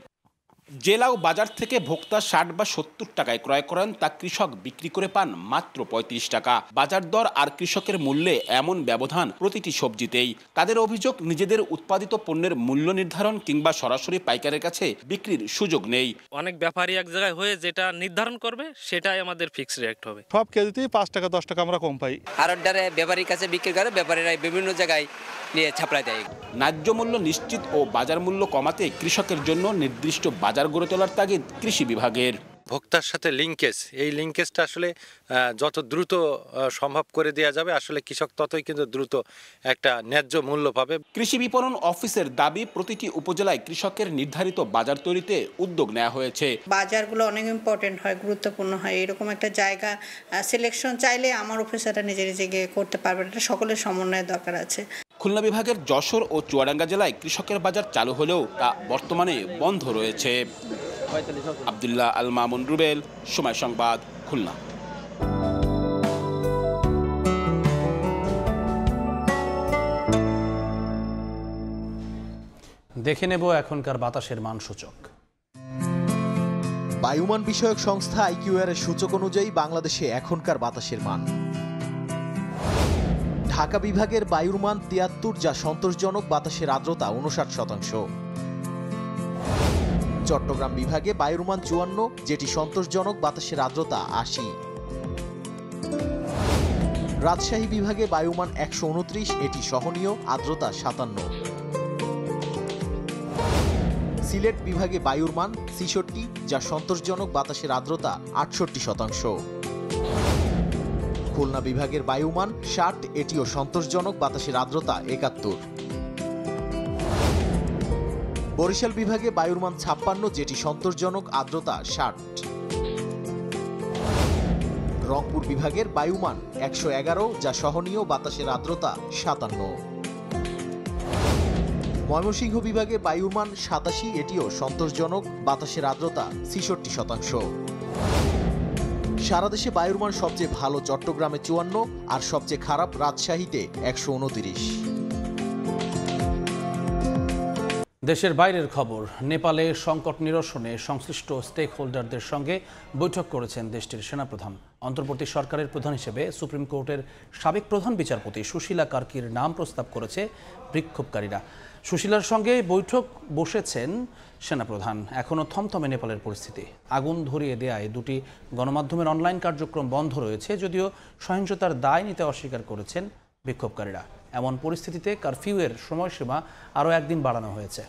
যে লাউ বাজার থেকে ভোক্তা 60 বা 70 টাকায় ক্রয় করেন তা কৃষক বিক্রি করে পান মাত্র 35 টাকা। বাজার দর আর কৃষকের মূল্যে এমন ব্যবধান প্রতিটি সবজিতেই। তাদের অভিযোগ, নিজেদের উৎপাদিত পণ্যের মূল্য নির্ধারণ কিংবা সরাসরি পাইকারের কাছে বিক্রির সুযোগ নেই। অনেক ব্যাপারী এক জায়গায় হয়ে যেটা নির্ধারণ করবে সেটাই আমাদের ফিক্স রেট হবে। সব কেজিতেই 5 টাকা 10 টাকা আমরা কম পাই। আড়তদারে ব্যাপারীর কাছে বিক্রি করে, ব্যাপারীরা বিভিন্ন জায়গায় নিয়ে ছাপড়ায় দেয়। ন্যায্য মূল্য নিশ্চিত ও বাজার মূল্য কমাতে কৃষকের জন্য নির্দিষ্ট বাজার গড়ে তোলার তাগিদ কৃষি বিভাগের। ভোক্তার সাথে লিঙ্কেজ, এই লিঙ্কেজটা আসলে যত দ্রুত সম্ভব করে দেওয়া যাবে, আসলে কৃষক ততই কিন্তু দ্রুত একটা ন্যায্য মূল্য পাবে। কৃষি বিপণন অফিসের দাবি, প্রতিটি উপজেলায় কৃষকের নির্ধারিত বাজার তৈরিতে উদ্যোগ নেওয়া হয়েছে। বাজারগুলো অনেক ইম্পর্টেন্ট হয়, গুরুত্বপূর্ণ হয়। এরকম একটা জায়গা সিলেকশন চাইলে আমার অফিসাররা নিজে নিজে গিয়ে করতে পারবে, এটা সকলের সমন্বয়ের দরকার আছে। খুলনা বিভাগের যশোর ও চুয়াডাঙ্গা জেলায় কৃষকের বাজার চালু হলেও তা বর্তমানে বন্ধ রয়েছে। আব্দুল্লাহ আল মামুন রুবেল, সময় সংবাদ, খুলনা। দেখে নেব এখনকার বাতাসের মানসূচক। বায়ুমান বিষয়ক সংস্থা আইকিউআর এর সূচক অনুযায়ী বাংলাদেশে এখনকার বাতাসের মান। ঢাকা বিভাগের বায়ুর মান 73, যা সন্তোষজনক, বাতাসের আর্দ্রতা 59%। চট্টগ্রাম বিভাগে বায়ুর মান 54, যেটি সন্তোষজনক, বাতাসের আর্দ্রতা 80। রাজশাহী বিভাগে বায়ুমান 129, এটি সহনীয়, আর্দ্রতা 57। সিলেট বিভাগে বায়ুর মান 66, যা সন্তোষজনক, বাতাসের আর্দ্রতা 68%। খুলনা বিভাগের বায়ুমান 60, এটিও সন্তোষজনক, বাতাসের আর্দ্রতা 71। বরিশাল বিভাগে বায়ুর মান 56, যেটি সন্তোষজনক, আর্দ্রতা 60। রংপুর বিভাগের বায়ুমান 111, যা সহনীয়, বাতাসের আর্দ্রতা 57। ময়মনসিংহ বিভাগে বায়ুর মান 87, এটিও সন্তোষজনক, বাতাসের আর্দ্রতা 66%। সারা দেশে বায়ুর মান সবচেয়ে ভালো চট্টগ্রামে 54 আর সবচেয়ে খারাপ রাজশাহীতে 129। দেশের বাইরের খবর। নেপালে সংকট নিরসনে সংশ্লিষ্ট স্টেক হোল্ডারদের সঙ্গে বৈঠক করেছেন দেশটির সেনাপ্রধান। অন্তর্বর্তী সরকারের প্রধান হিসেবে সুপ্রিম কোর্টের সাবেক প্রধান বিচারপতি সুশীলা কার্কির নাম প্রস্তাব করেছে বিক্ষোভকারীরা। সুশীলার সঙ্গে বৈঠক বসেছেন সেনাপ্রধান। এখনও থমথমে নেপালের পরিস্থিতি। আগুন ধরিয়ে দেয়ায় দুটি গণমাধ্যমের অনলাইন কার্যক্রম বন্ধ রয়েছে, যদিও সহিংসতার দায় নিতে অস্বীকার করেছেন বিক্ষোভকারীরা। এমন পরিস্থিতিতে কারফিউয়ের সময়সীমা আরও একদিন বাড়ানো হয়েছে।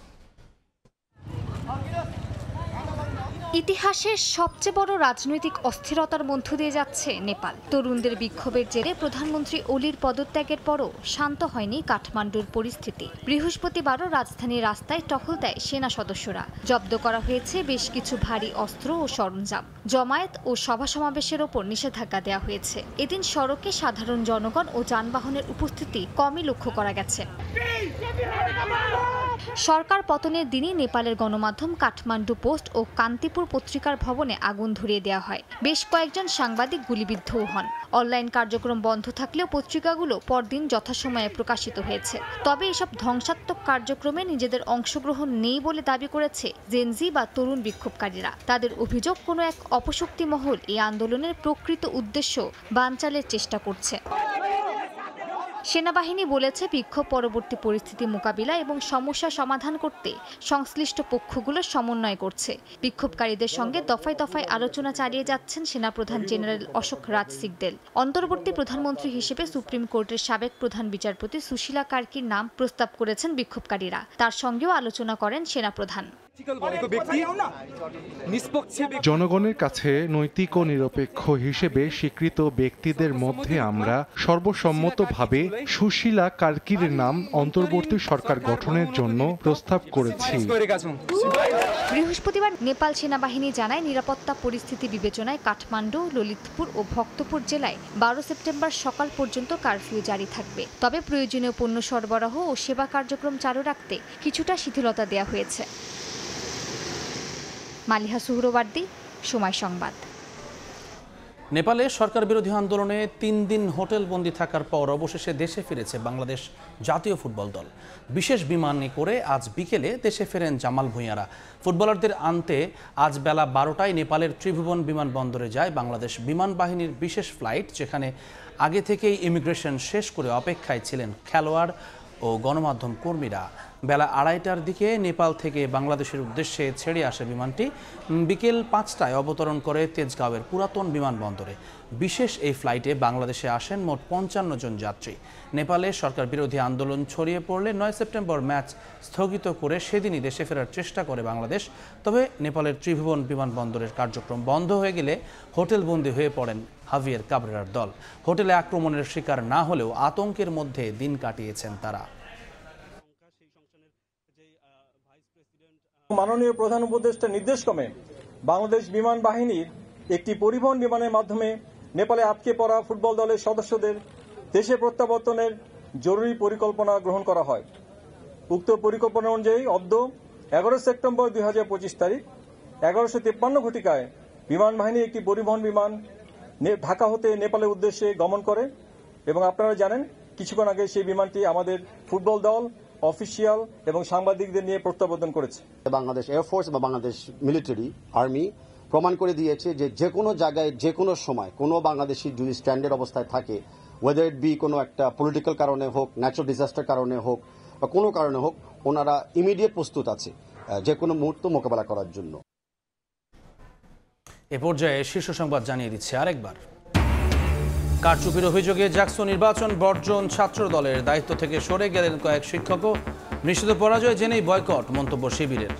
ইতিহাসের সবচেয়ে বড় রাজনৈতিক অস্থিরতার মধ্য দিয়ে যাচ্ছে নেপাল। তরুণদের বিক্ষোভের জেরে প্রধানমন্ত্রী ওলির পদত্যাগের পরও শান্ত হয়নি কাঠমান্ডুর পরিস্থিতি। বৃহস্পতিবারও রাজধানীর রাস্তায় টহল দেয় সেনা সদস্যরা। জব্দ করা হয়েছে বেশ কিছু ভারী অস্ত্র ও সরঞ্জাম। জমায়েত ও সভা সমাবেশের ওপর নিষেধাজ্ঞা দেওয়া হয়েছে। এদিন সড়কে সাধারণ জনগণ ও যানবাহনের উপস্থিতি কমই লক্ষ্য করা গেছে। সরকার পতনের দিনই নেপালের গণমাধ্যম কাঠমান্ডু পোস্ট ও কান্তিপুর পত্রিকার ভবনে আগুন ধরিয়ে দেওয়া হয়। বেশ কয়েকজন সাংবাদিক গুলিবিদ্ধও হন। অনলাইন কার্যক্রম বন্ধ থাকলেও পত্রিকাগুলো পরদিন যথাসময়ে প্রকাশিত হয়েছে। তবে এসব ধ্বংসাত্মক কার্যক্রমে নিজেদের অংশগ্রহণ নেই বলে দাবি করেছে জেনজি বা তরুণ বিক্ষোভকারীরা। তাদের অভিযোগ, কোনো এক অপশক্তি মহল এই আন্দোলনের প্রকৃত উদ্দেশ্য বানচালের চেষ্টা করছে। সেনাবাহিনী বলেছে, বিক্ষোভ পরবর্তী পরিস্থিতি মোকাবিলা এবং সমস্যা সমাধান করতে সংশ্লিষ্ট পক্ষগুলো সমন্বয় করছে। বিক্ষোভকারীদের সঙ্গে দফায় দফায় আলোচনা চালিয়ে যাচ্ছেন সেনাপ্রধান জেনারেল অশোক রাজ সিকদেল। অন্তর্বর্তী প্রধানমন্ত্রী হিসেবে সুপ্রিম কোর্টের সাবেক প্রধান বিচারপতি সুশীলা কার্কির নাম প্রস্তাব করেছেন বিক্ষোভকারীরা। তার সঙ্গেও আলোচনা করেন সেনাপ্রধান। জনগণের কাছে নৈতিক ও নিরপেক্ষ হিসেবে স্বীকৃত ব্যক্তিদের মধ্যে আমরা সর্বসম্মতভাবে সুশীলা কার্কির নাম অন্তর্বর্তী সরকার গঠনের জন্য প্রস্তাব করেছি। বৃহস্পতিবার নেপাল সেনাবাহিনী জানায়, নিরাপত্তা পরিস্থিতি বিবেচনায় কাঠমান্ডু, ললিতপুর ও ভক্তপুর জেলায় 12 সেপ্টেম্বর সকাল পর্যন্ত কারফিউ জারি থাকবে। তবে প্রয়োজনীয় পণ্য সরবরাহ ও সেবা কার্যক্রম চালু রাখতে কিছুটা শিথিলতা দেওয়া হয়েছে। মালিহা সুহরওয়ার্দী, সময় সংবাদ। নেপালে সরকার বিরোধী আন্দোলনে 3 দিন হোটেল বন্দি থাকার পর অবশেষে দেশে ফিরেছে বাংলাদেশ জাতীয় ফুটবল দল। বিশেষ বিমানে করে আজ বিকেলে দেশে ফেরেন জামাল ভূঁইয়ারা। ফুটবলারদের আনতে আজ বেলা 12টায় নেপালের ত্রিভুবন বিমানবন্দরে যায় বাংলাদেশ বিমান বাহিনীর বিশেষ ফ্লাইট, যেখানে আগে থেকেই ইমিগ্রেশন শেষ করে অপেক্ষায় ছিলেন খেলোয়াড় ও গণমাধ্যম কর্মীরা। বেলা 2:30টার দিকে নেপাল থেকে বাংলাদেশের উদ্দেশ্যে ছেড়ে আসে বিমানটি। বিকেল 5টায় অবতরণ করে তেজগাঁওয়ের পুরাতন বিমানবন্দরে। বিশেষ এই ফ্লাইটে বাংলাদেশে আসেন মোট 55 জন যাত্রী। নেপালে সরকার বিরোধী আন্দোলন ছড়িয়ে পড়লে 9 সেপ্টেম্বর ম্যাচ স্থগিত করে সেদিনই দেশে ফেরার চেষ্টা করে বাংলাদেশ। তবে নেপালের ত্রিভুবন বিমানবন্দরের কার্যক্রম বন্ধ হয়ে গেলে হোটেলবন্দি হয়ে পড়েন হাভিয়ের কাবরেরার দল। হোটেলে আক্রমণের শিকার না হলেও আতঙ্কের মধ্যে দিন কাটিয়েছেন তারা। মাননীয় প্রধান উপদেষ্টার নির্দেশক্রমে বাংলাদেশ বিমান বাহিনীর একটি পরিবহন বিমানের মাধ্যমে নেপালে আটকে পড়া ফুটবল দলের সদস্যদের দেশে প্রত্যাবর্তনের জরুরি পরিকল্পনা গ্রহণ করা হয়। উক্ত পরিকল্পনা অনুযায়ী অদ্য 11 সেপ্টেম্বর 2025 তারিখ 11:53 ঘটিকায় বিমান বাহিনীর একটি পরিবহন বিমান ঢাকা হতে নেপালের উদ্দেশ্যে গমন করে এবং আপনারা জানেন কিছুক্ষণ আগে সেই বিমানটি আমাদের ফুটবল দল, অফিসিয়াল এবং সাংবাদিকদের নিয়ে প্রত্যাবর্তন করেছে। বাংলাদেশ এয়ারফোর্স বা বাংলাদেশ মিলিটারি আর্মি প্রমাণ করে দিয়েছে যে যে কোনো জায়গায় যে কোনো সময় কোনো বাংলাদেশি যদি স্ট্যান্ডার্ড অবস্থায় থাকে, ওয়েদার ইট বি কোনো একটা পলিটিক্যাল কারণে হোক, ন্যাচারাল ডিজাস্টার কারণে হোক বা কোনো কারণে হোক, ওনারা ইমিডিয়েট প্রস্তুত আছে যে কোনো মুহূর্ত মোকাবেলা করার জন্য। এ পর্যায়ে শীর্ষ সংবাদ জানিয়ে দিচ্ছে আরেকবার। কারচুপির অভিযোগে জাকসু নির্বাচন বর্জন ছাত্র দলের দায়িত্ব থেকে সরে গেলেন কয়েক শিক্ষকও। নিশ্চিত পরাজয় জেনেই বয়কট মন্তব্য শিবিরের।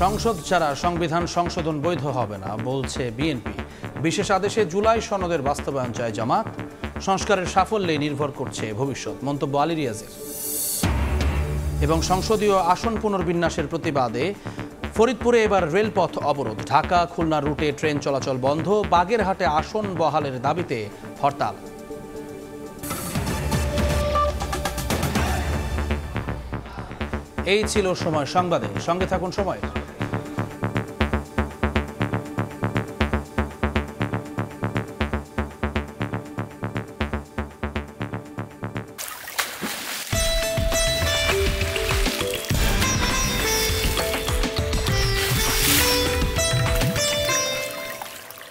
সংসদ ছাড়া সংবিধান সংশোধন বৈধ হবে না বলছে বিএনপি। বিশেষ আদেশে জুলাই সনদের বাস্তবায়ন চায় জামাত। সংস্কারের সাফল্যে নির্ভর করছে ভবিষ্যৎ মন্তব্য আলী রিয়াজের। এবং সংসদীয় আসন পুনর্বিন্যাসের প্রতিবাদে ফরিদপুরে এবার রেলপথ অবরোধ। ঢাকা খুলনা রুটে ট্রেন চলাচল বন্ধ। বাগেরহাটে আসন বহালের দাবিতে হরতাল। এই ছিল সময় সংবাদে, সঙ্গে থাকুন সময়।